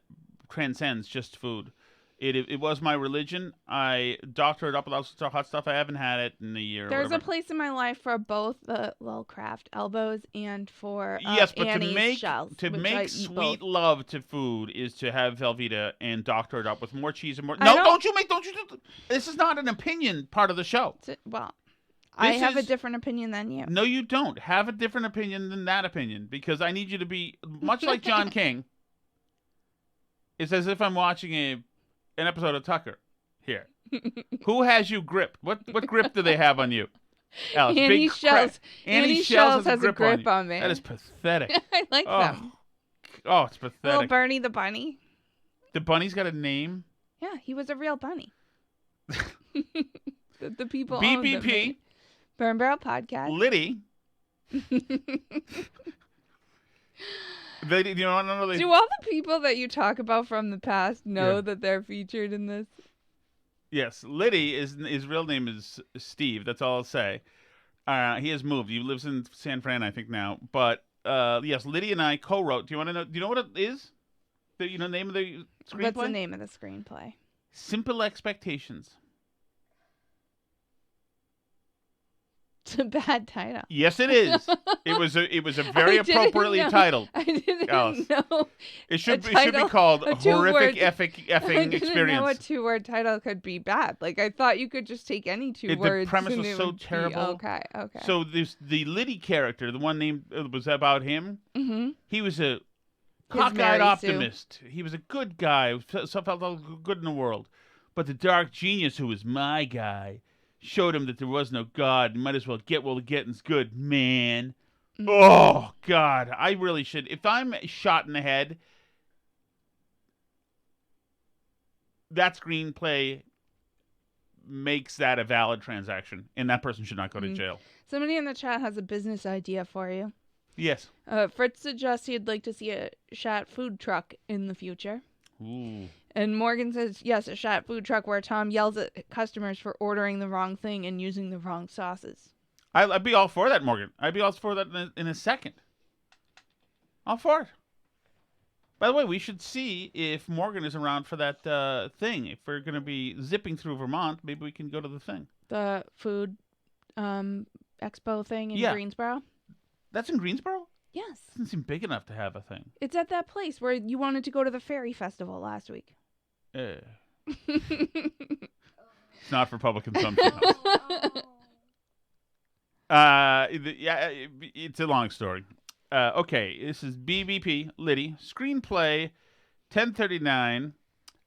transcends just food. It was my religion. I doctor it up with all sorts of hot stuff. I haven't had it in a year. There's a place in my life for both the Kraft elbows and for yes, but Annie's shells, to which make I eat sweet both. love to food is to have Velveeta and doctor it up with more cheese and more. No, don't you. This is not an opinion part of the show. I have a different opinion than you. No, you don't have a different opinion than that opinion because I need you to be much like John King. It's as if I'm watching an episode of Tucker here. Who has you gripped? What grip do they have on you? Alice, Annie Shells. Annie Shells has a grip on me. That is pathetic. I like them. Oh, it's pathetic. Little Bernie the bunny. The bunny's got a name? Yeah, he was a real bunny. the people BBP. Burn Barrel Podcast. Liddy. Do all the people that you talk about from the past know that they're featured in this? Yes, Liddy his real name is Steve. That's all I'll say. He has moved. He lives in San Fran, I think now. But yes, Liddy and I co-wrote. Do you want to know? Do you know what it is? The name of the screenplay? What's the name of the screenplay? Simple Expectations. It's a bad title. Yes, it is. It was a very appropriately titled. I didn't Alice. know. It should be called Horrific Effing I Experience. didn't know a 2-word title could be bad. Like I thought you could just take any two words. The premise and was it so would be terrible. Okay. So the Liddy character, the one named was about him. Mm-hmm. He was a His cockeyed Mary optimist. He was a good guy. Felt all good in the world. But the dark genius, who was my guy, showed him that there was no God. You might as well get while the getting's good, man. Mm-hmm. Oh, God. I really should. If I'm shot in the head, that screenplay makes that a valid transaction, and that person should not go to jail. Somebody in the chat has a business idea for you. Yes. Fritz suggests he'd like to see a Shat food truck in the future. Ooh. And Morgan says, yes, a Shat food truck where Tom yells at customers for ordering the wrong thing and using the wrong sauces. I'd be all for that, Morgan. I'd be all for that in a second. All for it. By the way, we should see if Morgan is around for that thing. If we're going to be zipping through Vermont, maybe we can go to the thing. The food expo thing in Greensboro? That's in Greensboro? Yes. Doesn't seem big enough to have a thing. It's at that place where you wanted to go to the Fairy Festival last week. It's not for public consumption. It's a long story. Okay, this is BBP, Liddy, screenplay, 1039,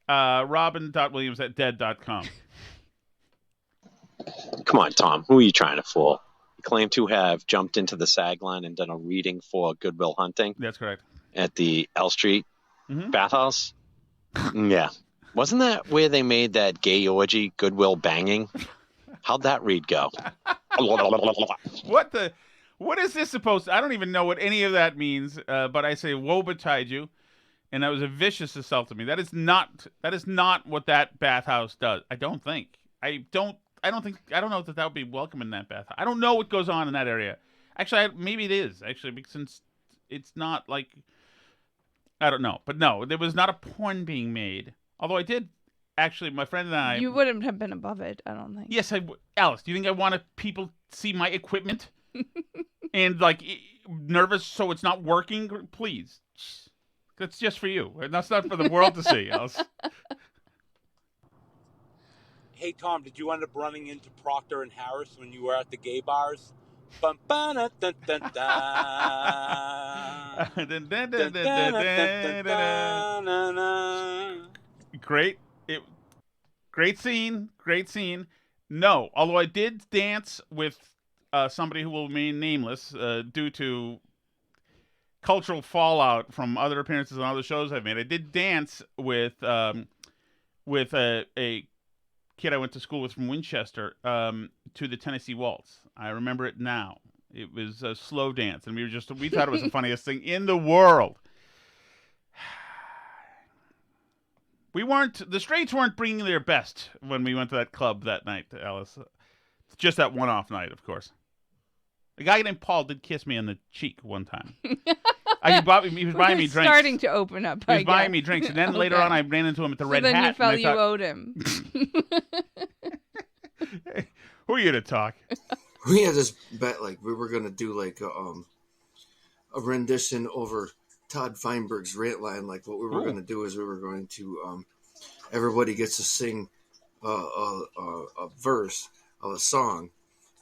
robin.williams@dead.com. Come on, Tom. Who are you trying to fool? You claim to have jumped into the SAG line and done a reading for Good Will Hunting. That's correct. At the L Street bathhouse? Yeah. Wasn't that where they made that gay orgy, Goodwill Banging? How'd that read go? What is this supposed to? I don't even know what any of that means, but I say woe betide you. And that was a vicious assault to me. That is not what that bathhouse does. I don't think. I don't know that would be welcome in that bathhouse. I don't know what goes on in that area. Actually, maybe it is. Actually, because since it's not like, I don't know. But no, there was not a porn being made. Although I did, actually, my friend and I. You wouldn't have been above it, I don't think. Yes, I would. Alice, do you think I wanted people to see my equipment? And like nervous so it's not working? Please. That's just for you. That's not for the world to see, Alice. Hey, Tom, did you end up running into Procter and Harris when you were at the gay bars? Great scene. No, although I did dance with somebody who will remain nameless due to cultural fallout from other appearances on other shows I've made. I did dance with a kid I went to school with from Winchester to the Tennessee Waltz. I remember it now. It was a slow dance, and we thought it was the funniest thing in the world. The straights weren't bringing their best when we went to that club that night, Alice. Just that one-off night, of course. A guy named Paul did kiss me on the cheek one time. He was buying me drinks. Starting to open up. He was buying me drinks, and then later on, I ran into him at the Red Hat. Then you felt you owed him. Hey, who are you to talk? We had this bet, like we were gonna do like a rendition over Todd Feinberg's rant line. Like what we were gonna do is we were going to everybody gets to sing a verse of a song,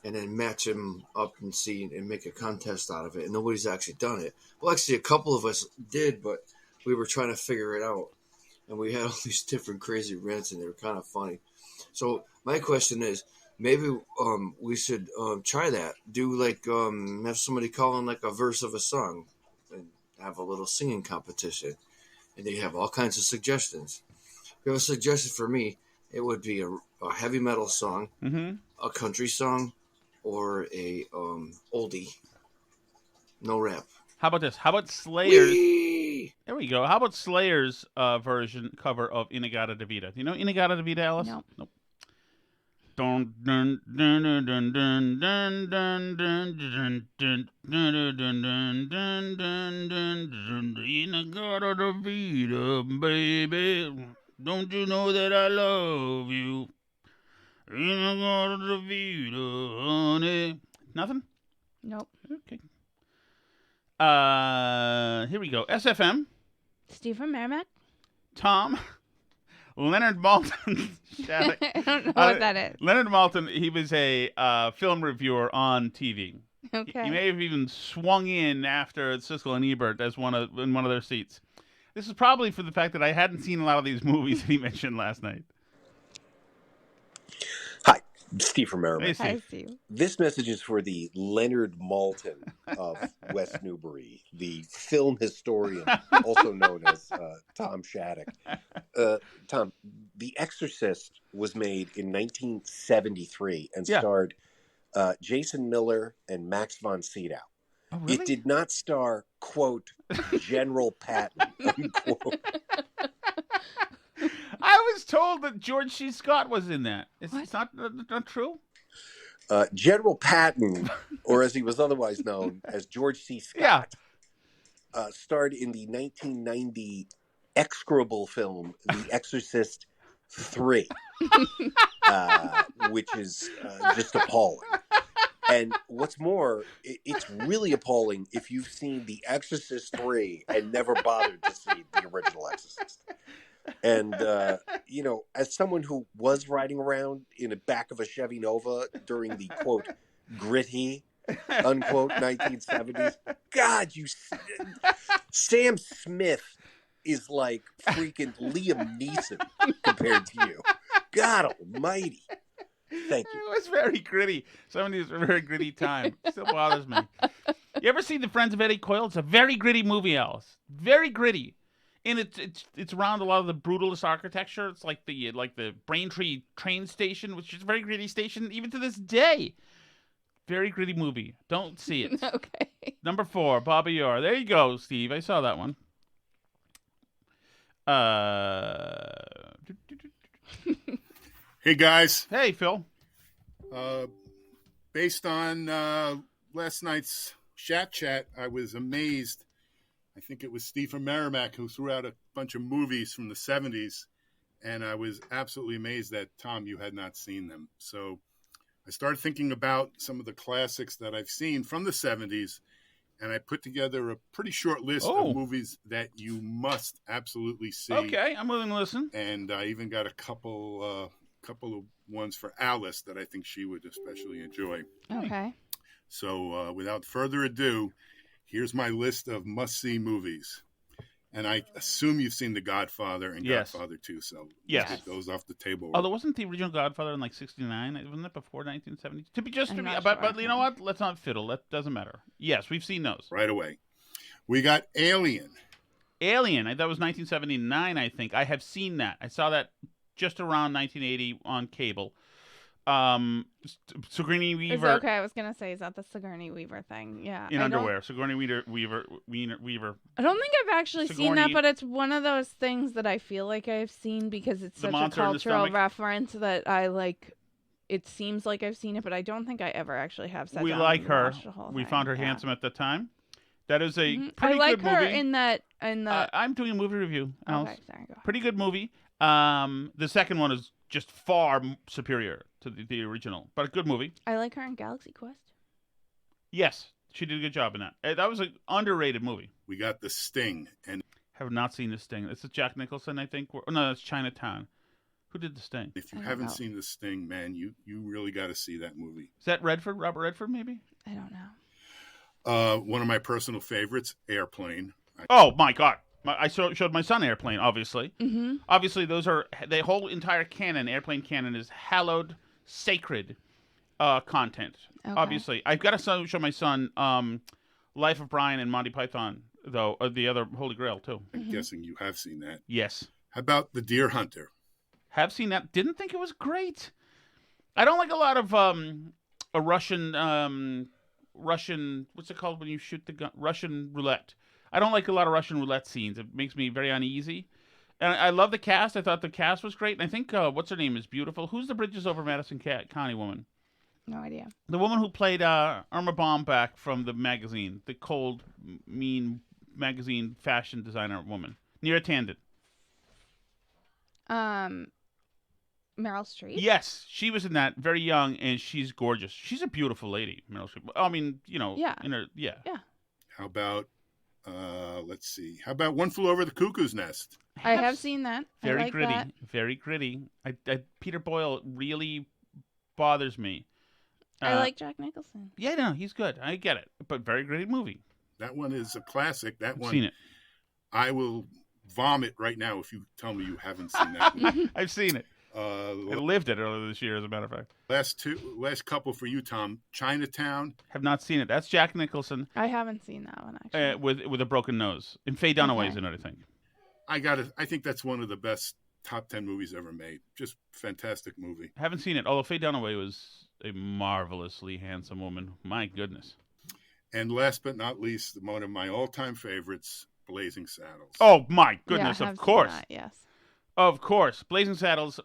and then match him up and see and make a contest out of it. And nobody's actually done it. Well, actually, a couple of us did, but we were trying to figure it out. And we had all these different crazy rants, and they were kind of funny. So my question is, maybe we should try that. Do like have somebody call in like a verse of a song and have a little singing competition. And they have all kinds of suggestions. If you have a suggestion for me, it would be a heavy metal song, a country song, or a oldie. No rap. How about this? How about Slayer's? Whee! There we go. How about Slayer's cover of Inagata Davida? Do you know Inagata Davida, Alice? No. Nope. Dun dun dun dun dun dun dun dun dun dun dun dun dun dun Inagata Davida, baby. Don't you know that I love you? Inagata Davida, honey. Nothing? Nope. Okay. Here we go. SFM. Stephen Merrimack. Tom. Leonard Maltin. I don't know what that is. Leonard Maltin, he was a film reviewer on TV. Okay. He may have even swung in after Siskel and Ebert as in one of their seats. This is probably for the fact that I hadn't seen a lot of these movies that he mentioned last night. Hi, Steve from Merrimack. Hi, Steve. This message is for the Leonard Maltin of West Newbury, the film historian, also known as Tom Shattuck. Tom, The Exorcist was made in 1973 and starred Jason Miller and Max von Sydow. Oh, really? It did not star, quote, General Patton, unquote. I was told that George C. Scott was in that. Is it not true? General Patton, or as he was otherwise known as George C. Scott, starred in the 1990 execrable film The Exorcist 3, which is just appalling. And what's more, it's really appalling if you've seen The Exorcist 3 and never bothered to see the original Exorcist. And, as someone who was riding around in the back of a Chevy Nova during the, quote, gritty, unquote, 1970s, God, Sam Smith is like freaking Liam Neeson compared to you. God almighty. Thank you. It was very gritty. Some of these were very gritty time. Still bothers me. You ever see The Friends of Eddie Coyle? It's a very gritty movie, Alice. Very gritty. And it's around a lot of the brutalist architecture. It's like the Braintree train station, which is a very gritty station even to this day. Very gritty movie. Don't see it. Okay. Number 4, Bobby Orr. There you go, Steve. I saw that one. Hey, guys. Hey, Phil. Based on last night's chat, I was amazed. I think it was Stephen Merrimack who threw out a bunch of movies from the 70s, and I was absolutely amazed that, Tom, you had not seen them. So I started thinking about some of the classics that I've seen from the 70s, and I put together a pretty short list of movies that you must absolutely see. Okay, I'm willing to listen. And I even got a couple of ones for Alice that I think she would especially enjoy. Okay. So without further ado, here's my list of must-see movies. And I assume you've seen The Godfather and Godfather 2, so yes, it goes off the table. Although wasn't the original Godfather in like 69? Wasn't it before 1970? But you know what? Let's not fiddle. That doesn't matter. Yes, we've seen those. Right away. We got Alien. That was 1979, I think. I have seen that. I saw that just around 1980 on cable. Sigourney Weaver. Is it okay? I was gonna say, is that the Sigourney Weaver thing? Yeah. In underwear. Sigourney Weaver. I don't think I've actually seen that, but it's one of those things that I feel like I've seen because it's such a cultural reference that I like. It seems like I've seen it, but I don't think I ever actually have sat down. We like her. We thing. found her handsome at the time. That is a pretty I like good movie. her in that. I'm doing a movie review. Okay, sorry. Go ahead. Pretty good movie. The second one is just far superior to the original, but a good movie. I like her in Galaxy Quest. Yes, she did a good job in that. That was an underrated movie. We got The Sting, and have not seen The Sting. It's Jack Nicholson, I think. No, that's Chinatown. Who did The Sting? If you haven't seen The Sting, man, you really got to see that movie. Is that Robert Redford, maybe? I don't know. One of my personal favorites, Airplane. Oh my God! I showed my son Airplane. Obviously, Mm-hmm. Obviously, those are the whole entire canon. Airplane canon is hallowed, sacred content. Okay. Obviously, I've got to show my son Life of Brian and Monty Python, though the other Holy Grail too. I'm guessing you have seen that. Yes. How about The Deer Hunter? Have seen that. Didn't think it was great. I don't like a lot of a Russian what's it called when you shoot the gun? Russian roulette. I don't like a lot of Russian roulette scenes. It makes me very uneasy. And I love the cast. I thought the cast was great. And I think what's her name is beautiful. Who's the Bridges Over Madison County woman? No idea. The woman who played Irma Bombeck from the magazine, the cold, mean magazine fashion designer woman, Neera Tanden. Meryl Streep? Yes, she was in that, very young, and she's gorgeous. She's a beautiful lady, Meryl Streep. I mean, Yeah. Yeah. How about, let's see. How about One Flew Over the Cuckoo's Nest? I have seen that. Very I like gritty. that. Very gritty. Peter Boyle really bothers me. I like Jack Nicholson. Yeah, no, he's good. I get it. But very gritty movie. That one is a classic. That one. Seen it. I will vomit right now if you tell me you haven't seen that movie. I've seen it. I lived it earlier this year, as a matter of fact. Last couple for you, Tom. Chinatown. Have not seen it. That's Jack Nicholson. I haven't seen that one, actually. With a broken nose. And Faye Dunaway's in it, I think. I think that's one of the best top 10 movies ever made. Just fantastic movie. Haven't seen it, although Faye Dunaway was a marvelously handsome woman. My goodness. And last but not least, one of my all-time favorites, Blazing Saddles. Oh, my goodness, Yeah, I of have course. seen that, yes. Of course. Blazing Saddles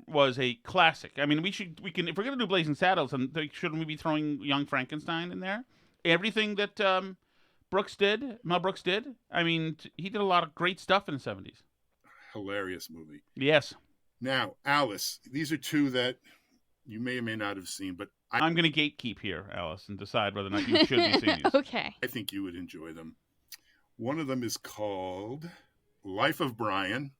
was a classic. I mean, if we're going to do Blazing Saddles, and shouldn't we be throwing Young Frankenstein in there? Everything that Mel Brooks did. I mean, he did a lot of great stuff in the 70s. Hilarious movie. Yes. Now, Alice, these are two that you may or may not have seen, but I'm going to gatekeep here, Alice, and decide whether or not you should be seeing these. Okay. I think you would enjoy them. One of them is called Life of Brian.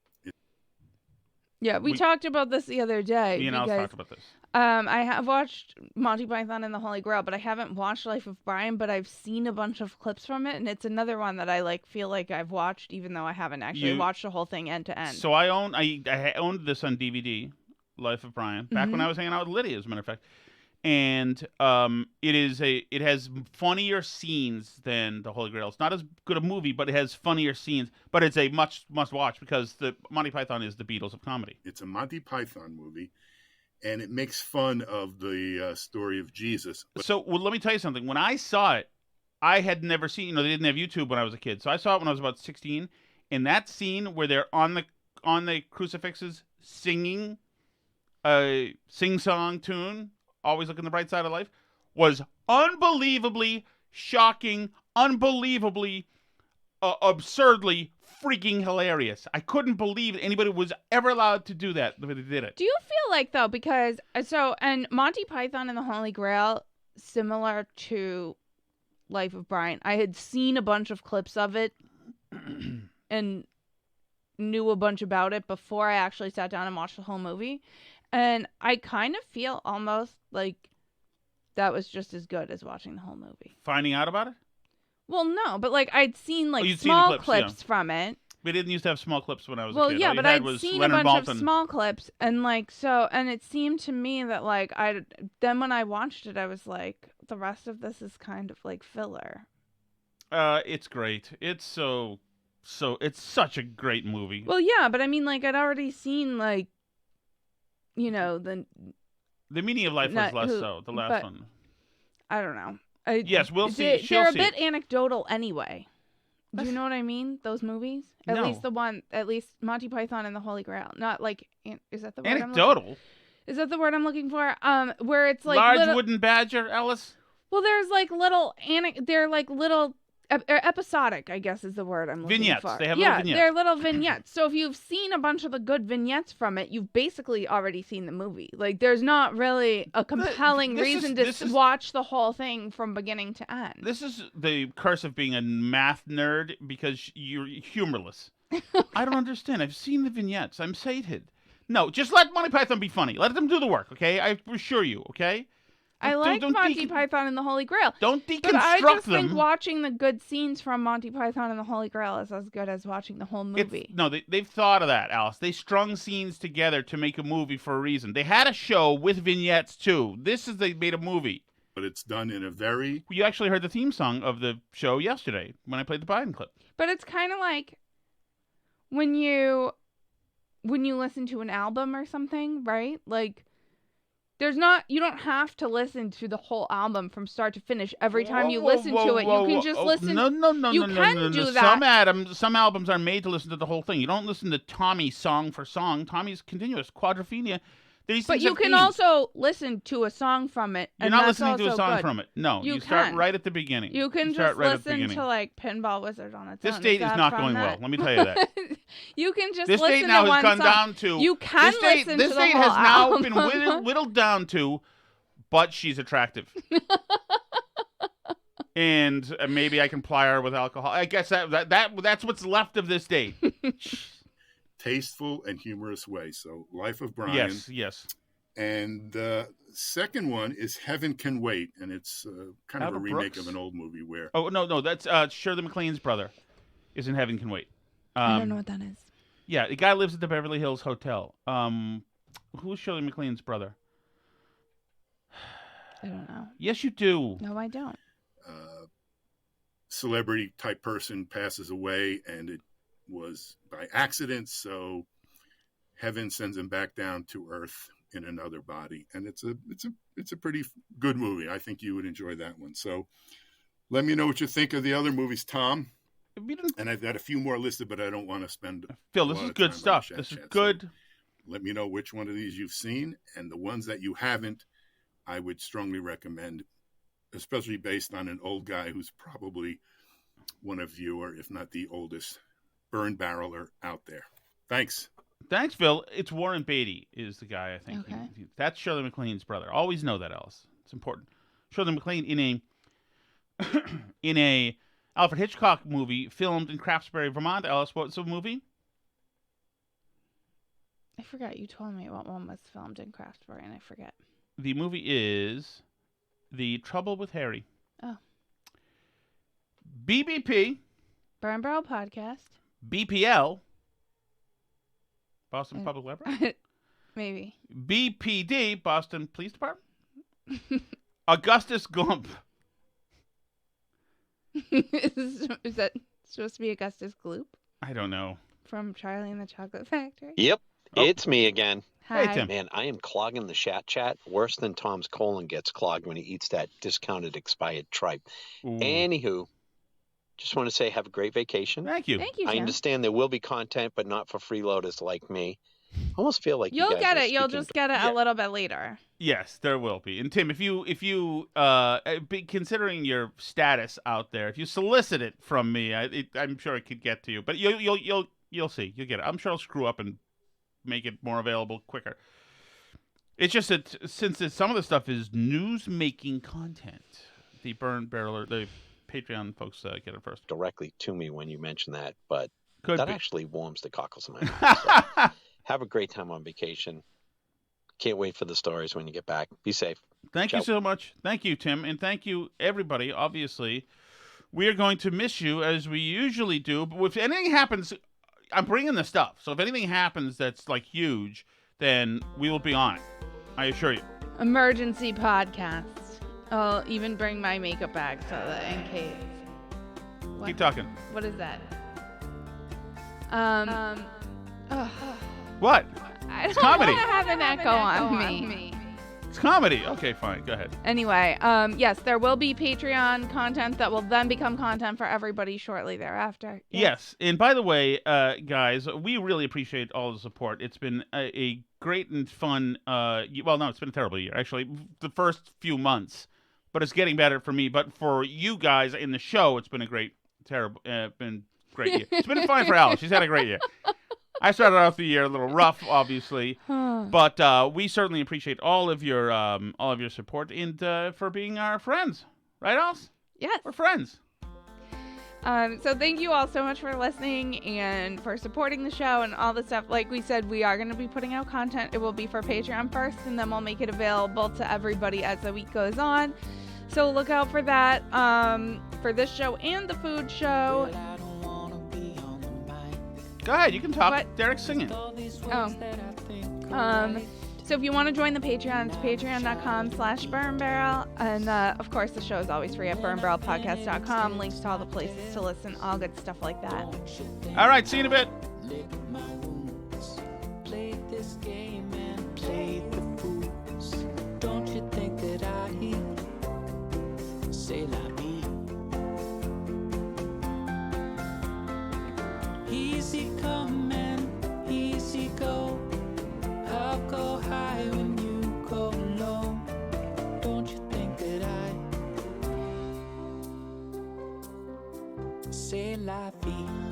Yeah, we talked about this the other day. Me and Alice talked about this. I have watched Monty Python and the Holy Grail, but I haven't watched Life of Brian, but I've seen a bunch of clips from it, and it's another one that I feel like I've watched, even though I haven't actually watched the whole thing end to end. So I owned this on DVD, Life of Brian, back when I was hanging out with Lydia, as a matter of fact. And it has funnier scenes than the Holy Grail. It's not as good a movie, but it has funnier scenes. But it's a must watch because the Monty Python is the Beatles of comedy. It's a Monty Python movie, and it makes fun of the story of Jesus. So, well, let me tell you something. When I saw it, I had never seen, they didn't have YouTube when I was a kid. So I saw it when I was about 16. And that scene where they're on the crucifixes singing a sing-song tune, Always Look on the Bright Side of Life, was unbelievably shocking, unbelievably, absurdly freaking hilarious. I couldn't believe anybody was ever allowed to do that, but they did it. Do you feel like, though, because, and Monty Python and the Holy Grail, similar to Life of Brian, I had seen a bunch of clips of it and knew a bunch about it before I actually sat down and watched the whole movie. And I kind of feel almost like that was just as good as watching the whole movie. Finding out about it? Well, no, but I'd seen you'd small seen the clips from it. We didn't used to have small clips when I was a Well, kid. yeah, All you but had I'd was seen Leonard a bunch Maltin. of small clips, and and it seemed to me that then when I watched it, I was like, the rest of this is kind of like filler. It's great. It's it's such a great movie. Well, yeah, but I mean, I'd already seen the meaning of life was less so. The last one. I don't know. Yes, we'll see. They're a bit anecdotal anyway. Do you know what I mean? Those movies? At No. least Monty Python and the Holy Grail. Not is that the word? Anecdotal? Is that the word I'm looking for? Where it's large wooden badger, Ellis? Well, there's they're little episodic, I guess is the word I'm looking vignettes. for. They have little vignettes. Yeah, they're little vignettes. So if you've seen a bunch of the good vignettes from it, you've basically already seen the movie. There's not really a compelling reason to watch the whole thing from beginning to end. This is the curse of being a math nerd because you're humorless. I don't understand. I've seen the vignettes. I'm sated. No, just let Monty Python be funny. Let them do the work, okay? I assure you, okay? I like Monty Python and the Holy Grail. Don't deconstruct but I just them. think watching the good scenes from Monty Python and the Holy Grail is as good as watching the whole movie. They've thought of that, Alice. They strung scenes together to make a movie for a reason. They had a show with vignettes, too. They made a movie. But it's done in a very... You actually heard the theme song of the show yesterday when I played the Biden clip. But it's kind of like when you listen to an album or something, right? You don't have to listen to the whole album from start to finish every time you listen to it. You can just listen. No. You can do that. Some albums are made to listen to the whole thing. You don't listen to Tommy song for song. Tommy's continuous. Quadrophenia. But you can also listen to a song from it. You're not listening to a song from it. No, you start right at the beginning. You can just listen to Pinball Wizard on its own. This date is not going well. Let me tell you that. You can just this listen date now to has one gone song. down to. You can listen to the whole album. This date has now been whittled down to, but she's attractive. And maybe I can ply her with alcohol. I guess that's what's left of this date. Tasteful and humorous way. So, Life of Brian. Yes. And the second one is Heaven Can Wait, and it's kind of a remake Brooks? of an old movie where... Oh, no, that's Shirley MacLaine's brother is in Heaven Can Wait. I don't know what that is. Yeah, the guy lives at the Beverly Hills Hotel. Who's Shirley MacLaine's brother? I don't know. Yes, you do. No, I don't. Celebrity-type person passes away, and it was by accident, so heaven sends him back down to earth in another body, and it's a pretty good movie. I think you would enjoy that one. So let me know what you think of the other movies, Tom. And I've got a few more listed, but I don't want to spend Phil, this is good stuff. This is good. So let me know which one of these you've seen, and the ones that you haven't, I would strongly recommend, especially based on an old guy who's probably one of you, or if not the oldest burn barreler out there. Thanks. Thanks, Phil. It's Warren Beatty is the guy, I think. Okay. That's Shirley MacLaine's brother. Always know that, Alice. It's important. Shirley MacLaine in a Alfred Hitchcock movie filmed in Craftsbury, Vermont. Alice, what's the movie? I forgot. You told me what one was filmed in Craftsbury, and I forget. The movie is The Trouble with Harry. Oh. BBP. Burn Barrel Podcast. BPL. Boston Public Library? Maybe. BPD, Boston Police Department? Augustus Glump. Is that supposed to be Augustus Gloop? I don't know. From Charlie and the Chocolate Factory? Yep, it's me again. Hi. Hey, Tim. Man, I am clogging the chat worse than Tom's colon gets clogged when he eats that discounted expired tripe. Ooh. Anywho, just want to say have a great vacation. Thank you. Thank you, I Tim. understand there will be content, but not for freeloaders like me. I almost feel like You'll you guys get are it. You'll speaking just get it a little bit later. Yes, there will be. And Tim, if you considering your status out there, if you solicit it from me, I'm sure it could get to you. But you'll see. You'll get it. I'm sure I'll screw up and make it more available quicker. It's just that since some of the stuff is news-making content, the Burn Barrel or the Patreon folks get it first. Directly to me when you mention that, but Could that be. actually warms the cockles in my mouth. So have a great time on vacation. Can't wait for the stories when you get back. Be safe. Thank you so much. Thank you, Tim. And thank you, everybody. Obviously, we are going to miss you as we usually do. But if anything happens, I'm bringing the stuff. So if anything happens that's like huge, then we will be on it. I assure you. Emergency podcast. I'll even bring my makeup bag so that in case. What? Keep talking. What is that? What? I It's don't comedy. want to have an echo on me. It's comedy. Okay, fine. Go ahead. Anyway, yes, there will be Patreon content that will then become content for everybody shortly thereafter. Yes. And by the way, guys, we really appreciate all the support. It's been a great and fun, well, no, it's been a terrible year, actually, the first few months. But it's getting better for me. But for you guys in the show, it's been a great year. It's been fine for Alice. She's had a great year. I started off the year a little rough, obviously, but we certainly appreciate all of your support and for being our friends, right, Alice? Yes, we're friends. So thank you all so much for listening and for supporting the show and all the stuff. Like we said, we are going to be putting out content. It will be for Patreon first, and then we'll make it available to everybody as the week goes on. So look out for that for this show and the food show. Go ahead, you can talk. What? Derek's singing. So if you want to join the Patreon, it's patreon.com/burnbarrel. And of course, the show is always free at burnbarrelpodcast.com. Links to all the places to listen, all good stuff like that. All right, see you in a bit. Play this game and play the fools. Don't you think that C'est La Vie. Easy come and easy go. I'll go high when you go low. Don't you think that C'est La Vie.